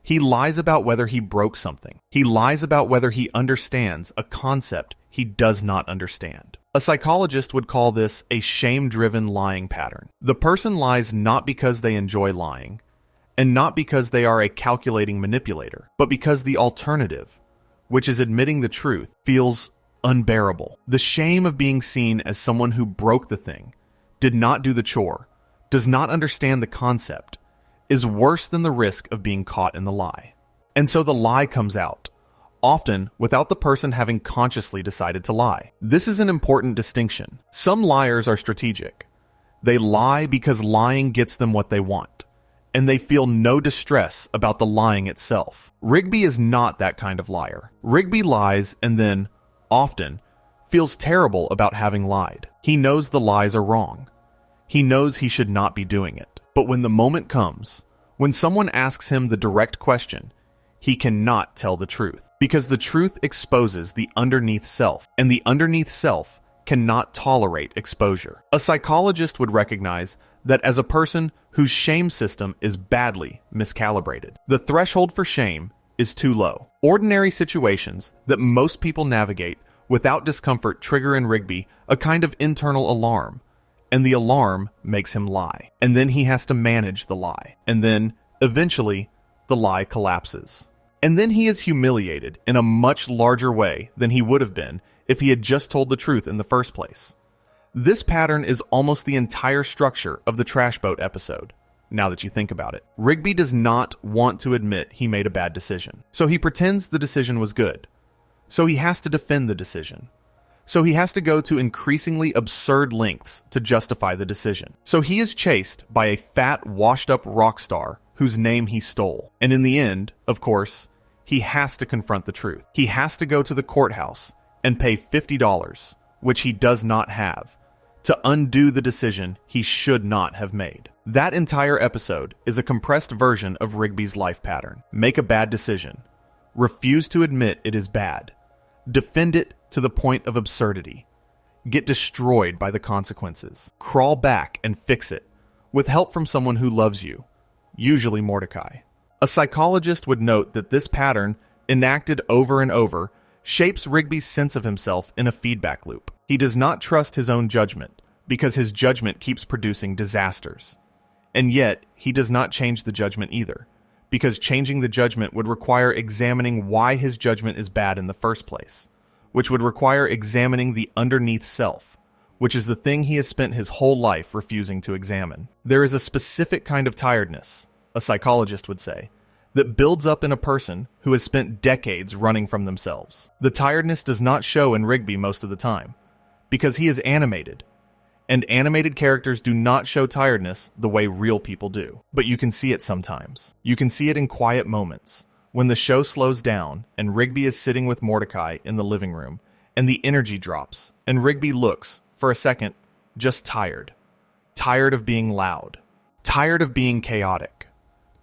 He lies about whether he broke something. He lies about whether he understands a concept he does not understand. A psychologist would call this a shame-driven lying pattern. The person lies not because they enjoy lying, and not because they are a calculating manipulator, but because the alternative, which is admitting the truth, feels unbearable. The shame of being seen as someone who broke the thing, did not do the chore, does not understand the concept, is worse than the risk of being caught in the lie. And so the lie comes out, often without the person having consciously decided to lie. This is an important distinction. Some liars are strategic. They lie because lying gets them what they want, and they feel no distress about the lying itself. Rigby is not that kind of liar. Rigby lies and then, often, feels terrible about having lied. He knows the lies are wrong. He knows he should not be doing it. But when the moment comes, when someone asks him the direct question, he cannot tell the truth, because the truth exposes the underneath self, and the underneath self cannot tolerate exposure. A psychologist would recognize that as a person whose shame system is badly miscalibrated, the threshold for shame is too low. Ordinary situations that most people navigate without discomfort trigger in Rigby a kind of internal alarm, and the alarm makes him lie. And then he has to manage the lie, and then, eventually, the lie collapses. And then he is humiliated in a much larger way than he would have been if he had just told the truth in the first place. This pattern is almost the entire structure of the Trash Boat episode, now that you think about it. Rigby does not want to admit he made a bad decision, so he pretends the decision was good. So he has to defend the decision. so he has to go to increasingly absurd lengths to justify the decision. So he is chased by a fat, washed-up rock star whose name he stole. And in the end, of course, he has to confront the truth. He has to go to the courthouse and pay $50, which he does not have, to undo the decision he should not have made. That entire episode is a compressed version of Rigby's life pattern. Make a bad decision. Refuse to admit it is bad. Defend it to the point of absurdity. Get destroyed by the consequences. Crawl back and fix it, with help from someone who loves you, usually Mordecai. A psychologist would note that this pattern, enacted over and over, shapes Rigby's sense of himself in a feedback loop. He does not trust his own judgment, because his judgment keeps producing disasters. And yet, he does not change the judgment either, because changing the judgment would require examining why his judgment is bad in the first place, which would require examining the underneath self, which is the thing he has spent his whole life refusing to examine. There is a specific kind of tiredness, a psychologist would say, that builds up in a person who has spent decades running from themselves. The tiredness does not show in Rigby most of the time, because he is animated, and animated characters do not show tiredness the way real people do. But you can see it sometimes. You can see it in quiet moments, when the show slows down and Rigby is sitting with Mordecai in the living room, and the energy drops, and Rigby looks, for a second, just tired. Tired of being loud. Tired of being chaotic.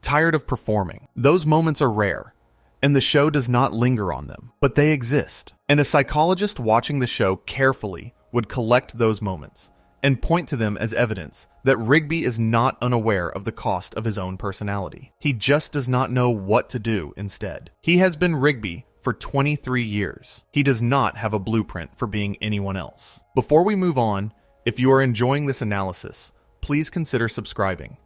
Tired of performing. Those moments are rare, and the show does not linger on them, but they exist. And a psychologist watching the show carefully would collect those moments and point to them as evidence that Rigby is not unaware of the cost of his own personality. He just does not know what to do instead. He has been Rigby for 23 years. He does not have a blueprint for being anyone else. Before we move on, if you are enjoying this analysis, please consider subscribing.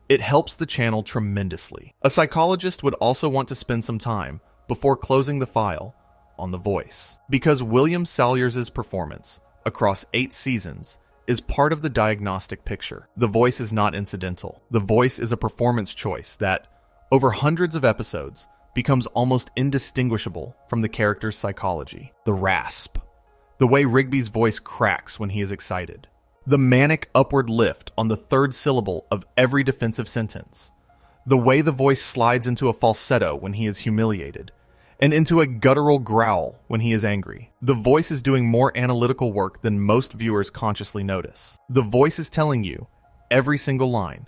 It helps the channel tremendously. A psychologist would also want to spend some time before closing the file on The Voice, because William Salyers' performance across 8 seasons is part of the diagnostic picture. The Voice is not incidental. The Voice is a performance choice that, over hundreds of episodes, becomes almost indistinguishable from the character's psychology. The rasp. The way Rigby's voice cracks when he is excited. The manic upward lift on the third syllable of every defensive sentence. The way the voice slides into a falsetto when he is humiliated, and into a guttural growl when he is angry. The voice is doing more analytical work than most viewers consciously notice. The voice is telling you, every single line,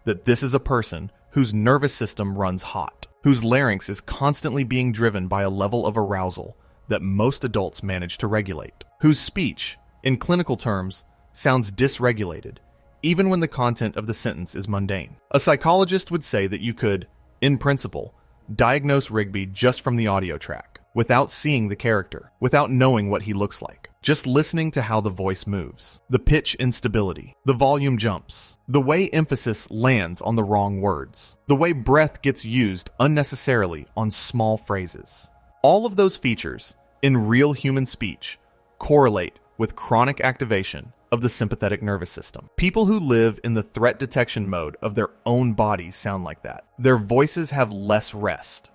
that this is a person whose nervous system runs hot, whose larynx is constantly being driven by a level of arousal that most adults manage to regulate, whose speech, in clinical terms, sounds dysregulated, even when the content of the sentence is mundane. A psychologist would say that you could, in principle, diagnose Rigby just from the audio track, without seeing the character, without knowing what he looks like, just listening to how the voice moves, the pitch instability, the volume jumps, the way emphasis lands on the wrong words, the way breath gets used unnecessarily on small phrases. All of those features, in real human speech, correlate with chronic activation of the sympathetic nervous system. People who live in the threat detection mode of their own bodies sound like that. Their voices have less rest.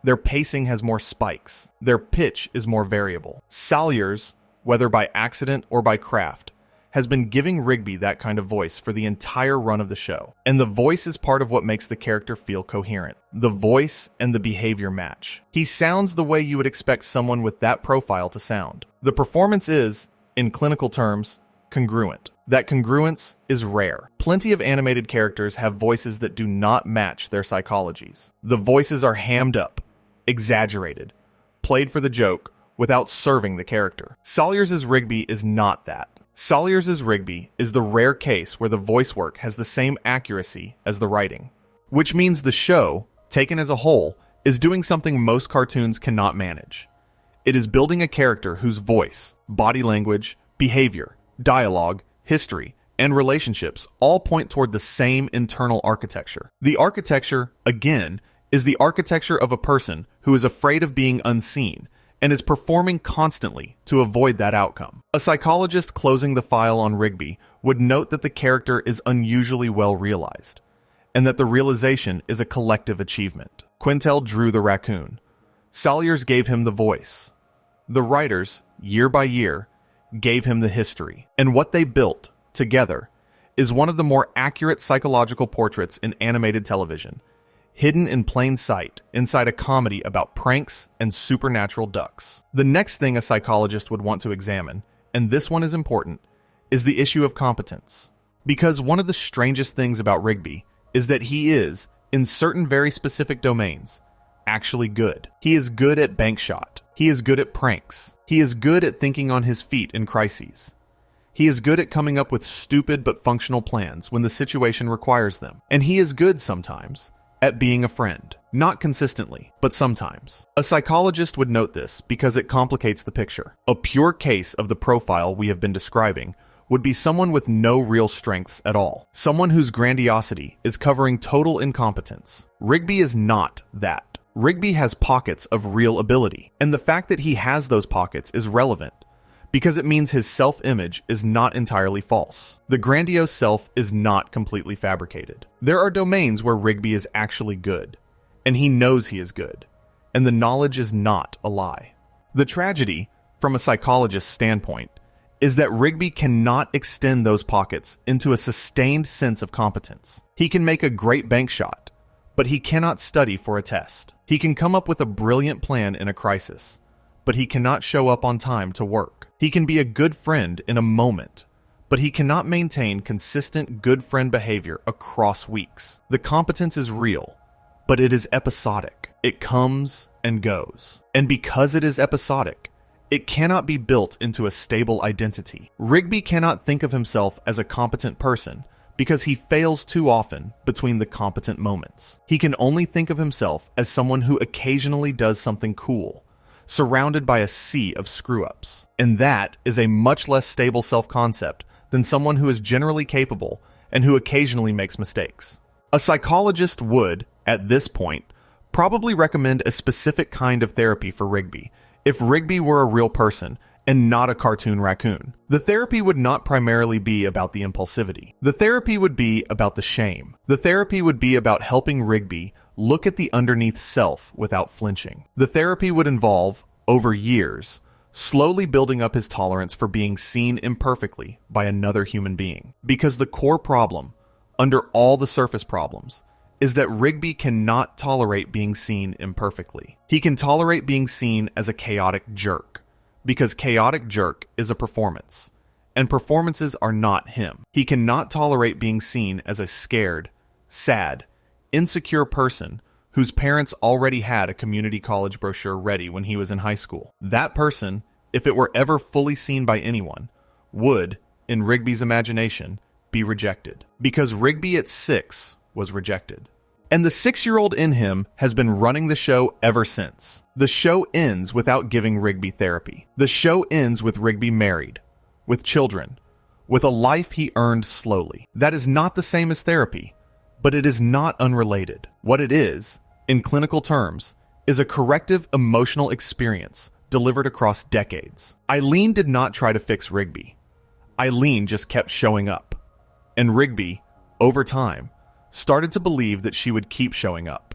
Their pacing has more spikes. Their pitch is more variable. Salyers, whether by accident or by craft, has been giving Rigby that kind of voice for the entire run of the show. And the voice is part of what makes the character feel coherent. The voice and the behavior match. He sounds the way you would expect someone with that profile to sound. The performance is, in clinical terms, congruent. That congruence is rare. Plenty of animated characters have voices that do not match their psychologies. The voices are hammed up, exaggerated, played for the joke, without serving the character. Salyers' Rigby is not that. Salyers' Rigby is the rare case where the voice work has the same accuracy as the writing, which means the show, taken as a whole, is doing something most cartoons cannot manage. It is building a character whose voice, body language, behavior, dialogue, history, and relationships all point toward the same internal architecture. The architecture, again, is the architecture of a person who is afraid of being unseen and is performing constantly to avoid that outcome. A psychologist closing the file on Rigby would note that the character is unusually well realized, and that the realization is a collective achievement. Quintel drew the raccoon. Salyers gave him the voice. The writers, year by year, gave him the history, and what they built together is one of the more accurate psychological portraits in animated television, hidden in plain sight inside a comedy about pranks and supernatural ducks. The next thing a psychologist would want to examine, and this one is important, is the issue of competence. Because one of the strangest things about Rigby is that he is, in certain very specific domains, actually good. He is good at bank shot. He is good at pranks. He is good at thinking on his feet in crises. He is good at coming up with stupid but functional plans when the situation requires them. And he is good sometimes at being a friend. Not consistently, but sometimes. A psychologist would note this because it complicates the picture. A pure case of the profile we have been describing would be someone with no real strengths at all. Someone whose grandiosity is covering total incompetence. Rigby is not that. Rigby has pockets of real ability, and the fact that he has those pockets is relevant because it means his self-image is not entirely false. The grandiose self is not completely fabricated. There are domains where Rigby is actually good, and he knows he is good, and the knowledge is not a lie. The tragedy, from a psychologist's standpoint, is that Rigby cannot extend those pockets into a sustained sense of competence. He can make a great bank shot, but he cannot study for a test. He can come up with a brilliant plan in a crisis, but he cannot show up on time to work. He can be a good friend in a moment, but he cannot maintain consistent good friend behavior across weeks. The competence is real, but it is episodic. It comes and goes. And because it is episodic, it cannot be built into a stable identity. Rigby cannot think of himself as a competent person because he fails too often between the competent moments. He can only think of himself as someone who occasionally does something cool, surrounded by a sea of screw-ups. And that is a much less stable self-concept than someone who is generally capable and who occasionally makes mistakes. A psychologist would, at this point, probably recommend a specific kind of therapy for Rigby if Rigby were a real person and not a cartoon raccoon. The therapy would not primarily be about the impulsivity. The therapy would be about the shame. The therapy would be about helping Rigby look at the underneath self without flinching. The therapy would involve, over years, slowly building up his tolerance for being seen imperfectly by another human being. Because the core problem, under all the surface problems, is that Rigby cannot tolerate being seen imperfectly. He can tolerate being seen as a chaotic jerk, because chaotic jerk is a performance, and performances are not him. He cannot tolerate being seen as a scared, sad, insecure person whose parents already had a community college brochure ready when he was in high school. That person, if it were ever fully seen by anyone, would, in Rigby's imagination, be rejected. Because Rigby at 6 was rejected. And the 6-year-old in him has been running the show ever since. The show ends without giving Rigby therapy. The show ends with Rigby married, with children, with a life he earned slowly. That is not the same as therapy, but it is not unrelated. What it is, in clinical terms, is a corrective emotional experience delivered across decades. Eileen did not try to fix Rigby. Eileen just kept showing up. And Rigby, over time, started to believe that she would keep showing up.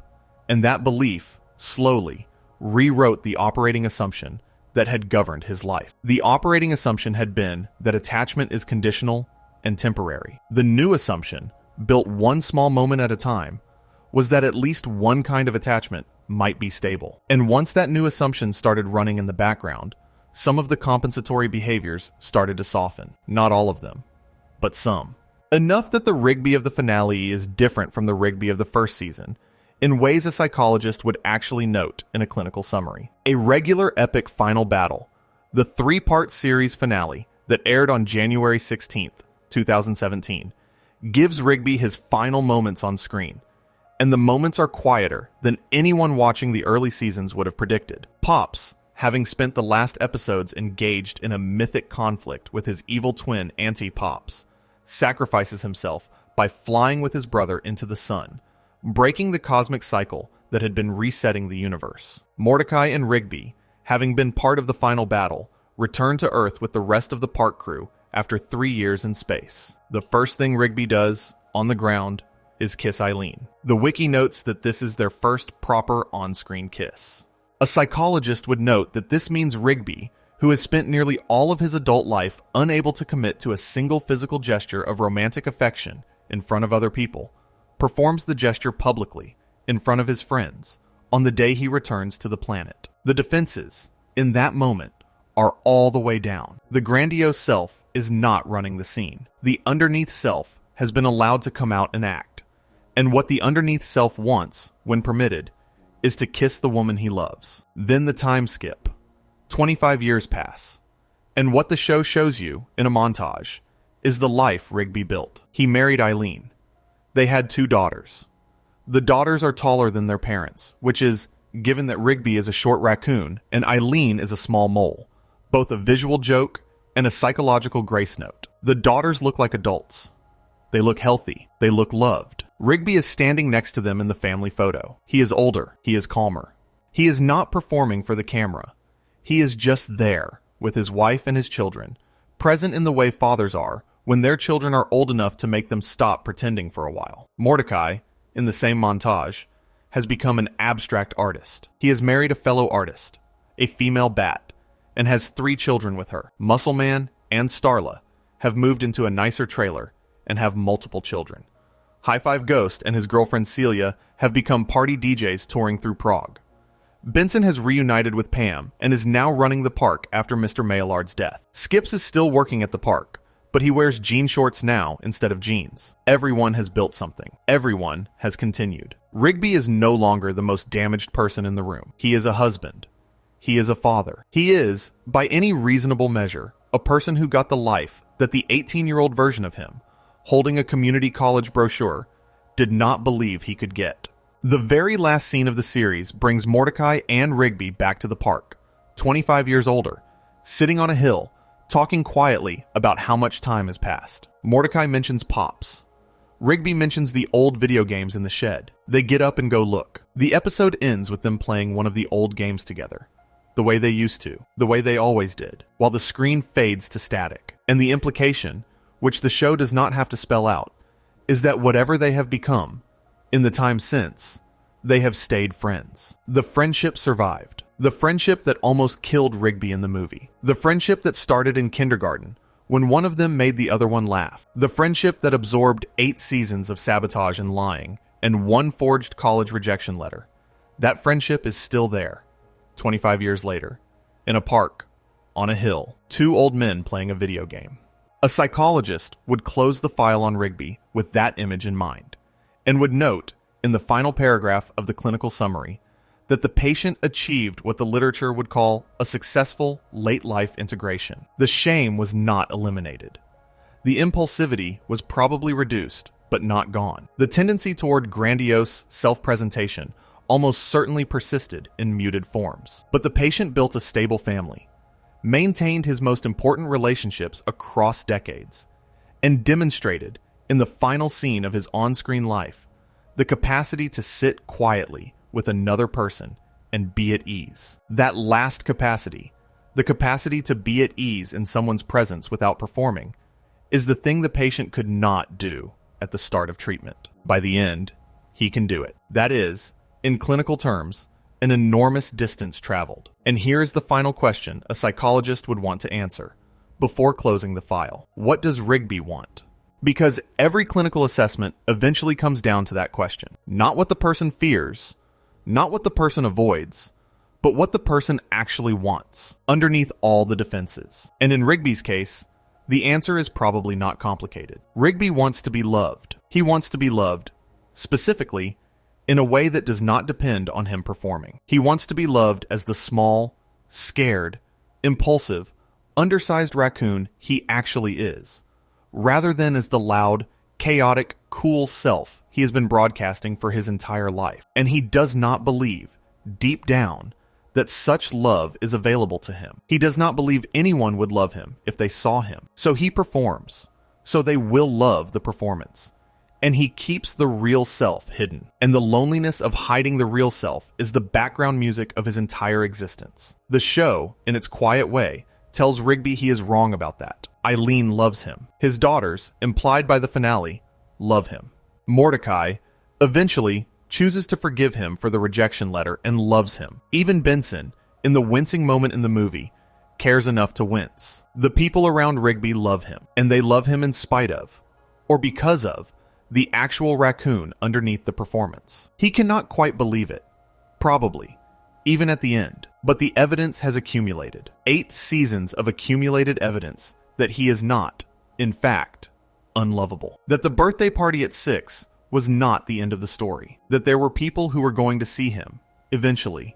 And that belief, slowly, rewrote the operating assumption that had governed his life. The operating assumption had been that attachment is conditional and temporary. The new assumption, built one small moment at a time, was that at least one kind of attachment might be stable. And once that new assumption started running in the background, some of the compensatory behaviors started to soften. Not all of them, but some. Enough that the Rigby of the finale is different from the Rigby of the first season, in ways a psychologist would actually note in a clinical summary. A regular epic final battle, the 3-part series finale that aired on January 16th, 2017, gives Rigby his final moments on screen, and the moments are quieter than anyone watching the early seasons would have predicted. Pops, having spent the last episodes engaged in a mythic conflict with his evil twin Auntie Pops, sacrifices himself by flying with his brother into the sun, breaking the cosmic cycle that had been resetting the universe. Mordecai and Rigby, having been part of the final battle, return to Earth with the rest of the park crew after 3 years in space. The first thing Rigby does, on the ground, is kiss Eileen. The wiki notes that this is their first proper on-screen kiss. A psychologist would note that this means Rigby, who has spent nearly all of his adult life unable to commit to a single physical gesture of romantic affection in front of other people, performs the gesture publicly in front of his friends on the day he returns to the planet. The defenses, in that moment, are all the way down. The grandiose self is not running the scene. The underneath self has been allowed to come out and act. And what the underneath self wants, when permitted, is to kiss the woman he loves. Then the time skip. 25 years pass. And what the show shows you, in a montage, is the life Rigby built. He married Eileen. They had 2 daughters. The daughters are taller than their parents, which is, given that Rigby is a short raccoon and Eileen is a small mole, both a visual joke and a psychological grace note. The daughters look like adults. They look healthy. They look loved. Rigby is standing next to them in the family photo. He is older. He is calmer. He is not performing for the camera. He is just there with his wife and his children, present in the way fathers are when their children are old enough to make them stop pretending for a while. Mordecai, in the same montage, has become an abstract artist. He has married a fellow artist, a female bat, and has 3 children with her. Muscle Man and Starla have moved into a nicer trailer and have multiple children. High Five Ghost and his girlfriend Celia have become party DJs touring through Prague. Benson has reunited with Pam and is now running the park after Mr. Maillard's death. Skips is still working at the park, but he wears jean shorts now instead of jeans. Everyone has built something. Everyone has continued. Rigby is no longer the most damaged person in the room. He is a husband. He is a father. He is, by any reasonable measure, a person who got the life that the 18-year-old version of him, holding a community college brochure, did not believe he could get. The very last scene of the series brings Mordecai and Rigby back to the park, 25 years older, sitting on a hill, talking quietly about how much time has passed. Mordecai mentions Pops. Rigby mentions the old video games in the shed. They get up and go look. The episode ends with them playing one of the old games together, the way they used to, the way they always did, while the screen fades to static. And the implication, which the show does not have to spell out, is that whatever they have become, in the time since, they have stayed friends. The friendship survived. The friendship that almost killed Rigby in the movie. The friendship that started in kindergarten, when one of them made the other one laugh. The friendship that absorbed 8 seasons of sabotage and lying, and 1 forged college rejection letter. That friendship is still there, 25 years later, in a park, on a hill, 2 old men playing a video game. A psychologist would close the file on Rigby with that image in mind, and would note, in the final paragraph of the clinical summary, that the patient achieved what the literature would call a successful late-life integration. The shame was not eliminated. The impulsivity was probably reduced, but not gone. The tendency toward grandiose self-presentation almost certainly persisted in muted forms. But the patient built a stable family, maintained his most important relationships across decades, and demonstrated, in the final scene of his on-screen life, the capacity to sit quietly with another person and be at ease. That last capacity, the capacity to be at ease in someone's presence without performing, is the thing the patient could not do at the start of treatment. By the end, he can do it. That is, in clinical terms, an enormous distance traveled. And here is the final question a psychologist would want to answer before closing the file. What does Rigby want? Because every clinical assessment eventually comes down to that question. Not what the person fears, not what the person avoids, but what the person actually wants, underneath all the defenses. And in Rigby's case, the answer is probably not complicated. Rigby wants to be loved. He wants to be loved, specifically, in a way that does not depend on him performing. He wants to be loved as the small, scared, impulsive, undersized raccoon he actually is, rather than as the loud, chaotic, cool self he has been broadcasting for his entire life. And he does not believe, deep down, that such love is available to him. He does not believe anyone would love him if they saw him. So he performs. So they will love the performance. And he keeps the real self hidden. And the loneliness of hiding the real self is the background music of his entire existence. The show, in its quiet way, tells Rigby he is wrong about that. Eileen loves him. His daughters, implied by the finale, love him. Mordecai, eventually, chooses to forgive him for the rejection letter and loves him. Even Benson, in the wincing moment in the movie, cares enough to wince. The people around Rigby love him, and they love him in spite of, or because of, the actual raccoon underneath the performance. He cannot quite believe it, probably, even at the end, but the evidence has accumulated. 8 seasons of accumulated evidence that he is not, in fact, unlovable. That the birthday party at 6 was not the end of the story. That there were people who were going to see him, eventually,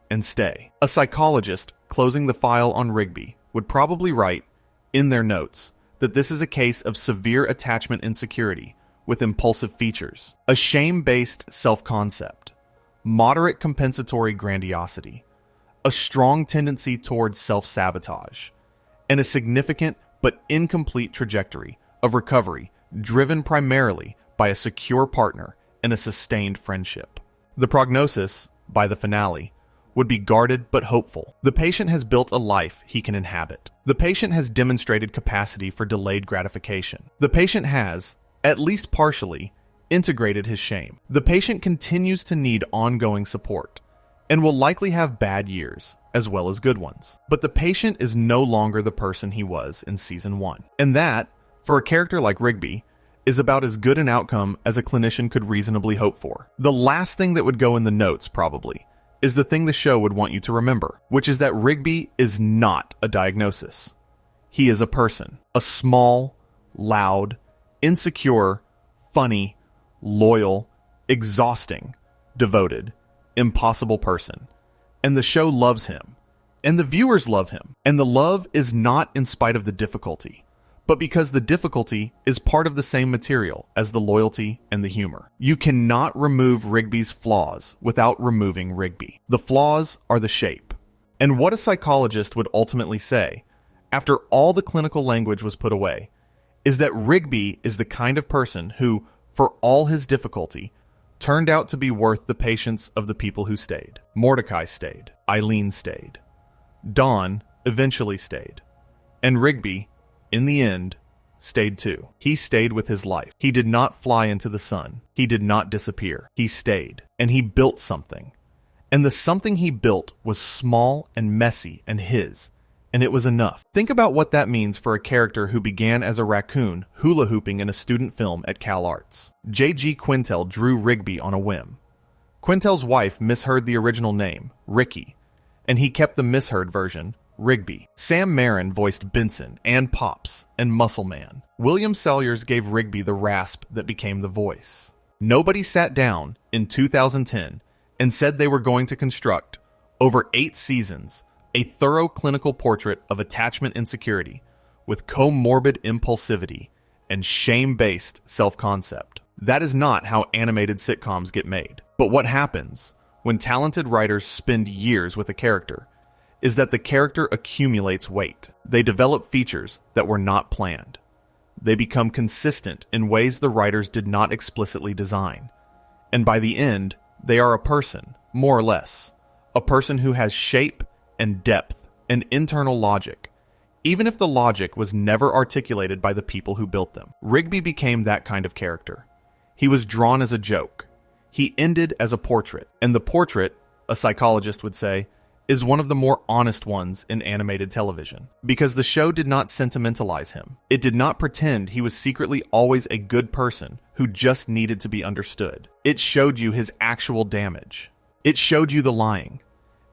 and stay. A psychologist closing the file on Rigby would probably write, in their notes, that this is a case of severe attachment insecurity with impulsive features, a shame-based self-concept, moderate compensatory grandiosity, a strong tendency towards self-sabotage, and a significant but incomplete trajectory of recovery driven primarily by a secure partner and a sustained friendship. The prognosis, by the finale, would be guarded but hopeful. The patient has built a life he can inhabit. The patient has demonstrated capacity for delayed gratification. The patient has, at least partially, integrated his shame. The patient continues to need ongoing support and will likely have bad years as well as good ones. But the patient is no longer the person he was in season 1. And that, for a character like Rigby, is about as good an outcome as a clinician could reasonably hope for. The last thing that would go in the notes, probably, is the thing the show would want you to remember, which is that Rigby is not a diagnosis. He is a person. A small, loud, insecure, funny, loyal, exhausting, devoted, impossible person. And the show loves him. And the viewers love him. And the love is not in spite of the difficulty, but because the difficulty is part of the same material as the loyalty and the humor. You cannot remove Rigby's flaws without removing Rigby. The flaws are the shape. And what a psychologist would ultimately say, after all the clinical language was put away, is that Rigby is the kind of person who, for all his difficulty, turned out to be worth the patience of the people who stayed. Mordecai stayed. Eileen stayed. Dawn eventually stayed. And Rigby, in the end, stayed too. He stayed with his life. He did not fly into the sun. He did not disappear. He stayed. And he built something. And the something he built was small and messy and his. And it was enough. Think about what that means for a character who began as a raccoon hula hooping in a student film at Cal Arts. J.G. Quintel drew Rigby on a whim. Quintel's wife misheard the original name, Ricky, and he kept the misheard version, Rigby. Sam Marin voiced Benson and Pops and Muscle Man. William Salyers gave Rigby the rasp that became the voice. Nobody sat down in 2010 and said they were going to construct, over 8 seasons, a thorough clinical portrait of attachment insecurity with comorbid impulsivity and shame-based self-concept. That is not how animated sitcoms get made. But what happens when talented writers spend years with a character is that the character accumulates weight. They develop features that were not planned. They become consistent in ways the writers did not explicitly design. And by the end, they are a person, more or less. A person who has shape and depth and internal logic, even if the logic was never articulated by the people who built them. Rigby became that kind of character. He was drawn as a joke. He ended as a portrait. And the portrait, a psychologist would say, is one of the more honest ones in animated television. Because the show did not sentimentalize him. It did not pretend he was secretly always a good person who just needed to be understood. It showed you his actual damage. It showed you the lying.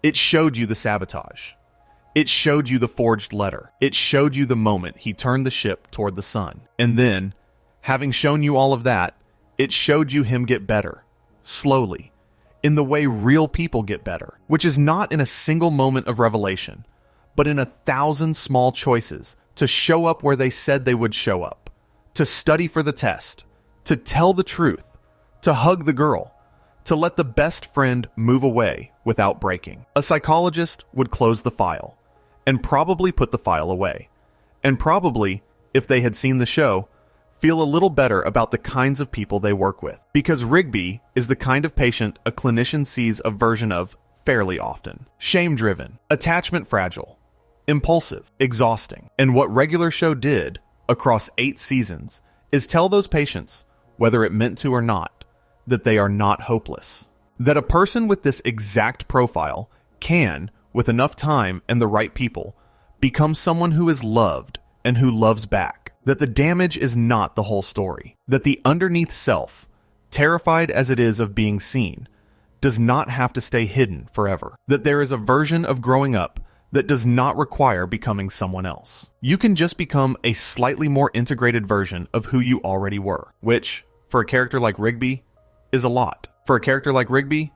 It showed you the sabotage. It showed you the forged letter. It showed you the moment he turned the ship toward the sun. And then, having shown you all of that, it showed you him get better, slowly, in the way real people get better, which is not in a single moment of revelation, but in 1,000 small choices to show up where they said they would show up, to study for the test, to tell the truth, to hug the girl, to let the best friend move away without breaking. A psychologist would close the file, and probably put the file away, and probably, if they had seen the show, feel a little better about the kinds of people they work with. Because Rigby is the kind of patient a clinician sees a version of fairly often. Shame-driven, attachment-fragile, impulsive, exhausting. And what regular show did, across 8 seasons, is tell those patients, whether it meant to or not, that they are not hopeless. That a person with this exact profile can, with enough time and the right people, become someone who is loved and who loves back. That the damage is not the whole story. That the underneath self, terrified as it is of being seen, does not have to stay hidden forever. That there is a version of growing up that does not require becoming someone else. You can just become a slightly more integrated version of who you already were, which, for a character like Rigby, is a lot. For a character like Rigby,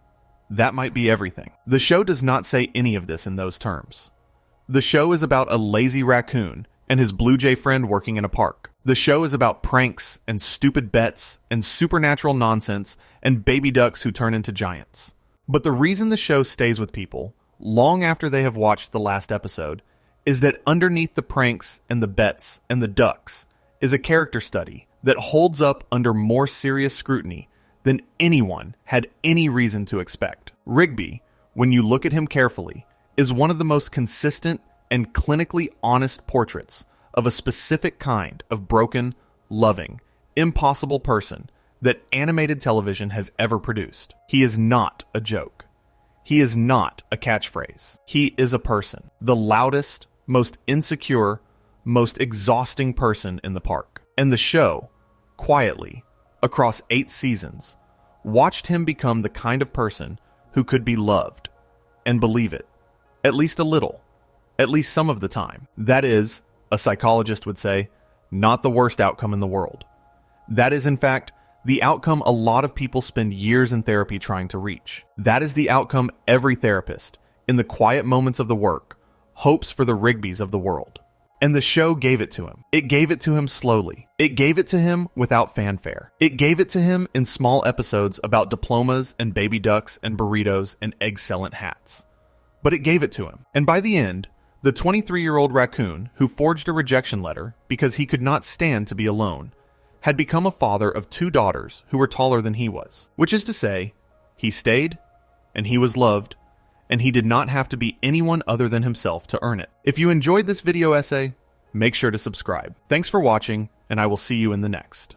that might be everything. The show does not say any of this in those terms. The show is about a lazy raccoon and his blue jay friend working in a park. The show is about pranks and stupid bets and supernatural nonsense and baby ducks who turn into giants. But the reason the show stays with people long after they have watched the last episode is that underneath the pranks and the bets and the ducks is a character study that holds up under more serious scrutiny than anyone had any reason to expect. Rigby, when you look at him carefully, is one of the most consistent and clinically honest portraits of a specific kind of broken, loving, impossible person that animated television has ever produced. He is not a joke. He is not a catchphrase. He is a person. The loudest, most insecure, most exhausting person in the park. And the show, quietly, across 8 seasons, watched him become the kind of person who could be loved and believe it, at least a little, at least some of the time. That is, a psychologist would say, not the worst outcome in the world. That is, in fact, the outcome a lot of people spend years in therapy trying to reach. That is the outcome every therapist, in the quiet moments of the work, hopes for the Rigbys of the world. And the show gave it to him. It gave it to him slowly. It gave it to him without fanfare. It gave it to him in small episodes about diplomas and baby ducks and burritos and egg-sellent hats. But it gave it to him. And by the end, the 23-year-old raccoon who forged a rejection letter because he could not stand to be alone had become a father of 2 daughters who were taller than he was. Which is to say, he stayed, and he was loved, and he did not have to be anyone other than himself to earn it. If you enjoyed this video essay, make sure to subscribe. Thanks for watching, and I will see you in the next.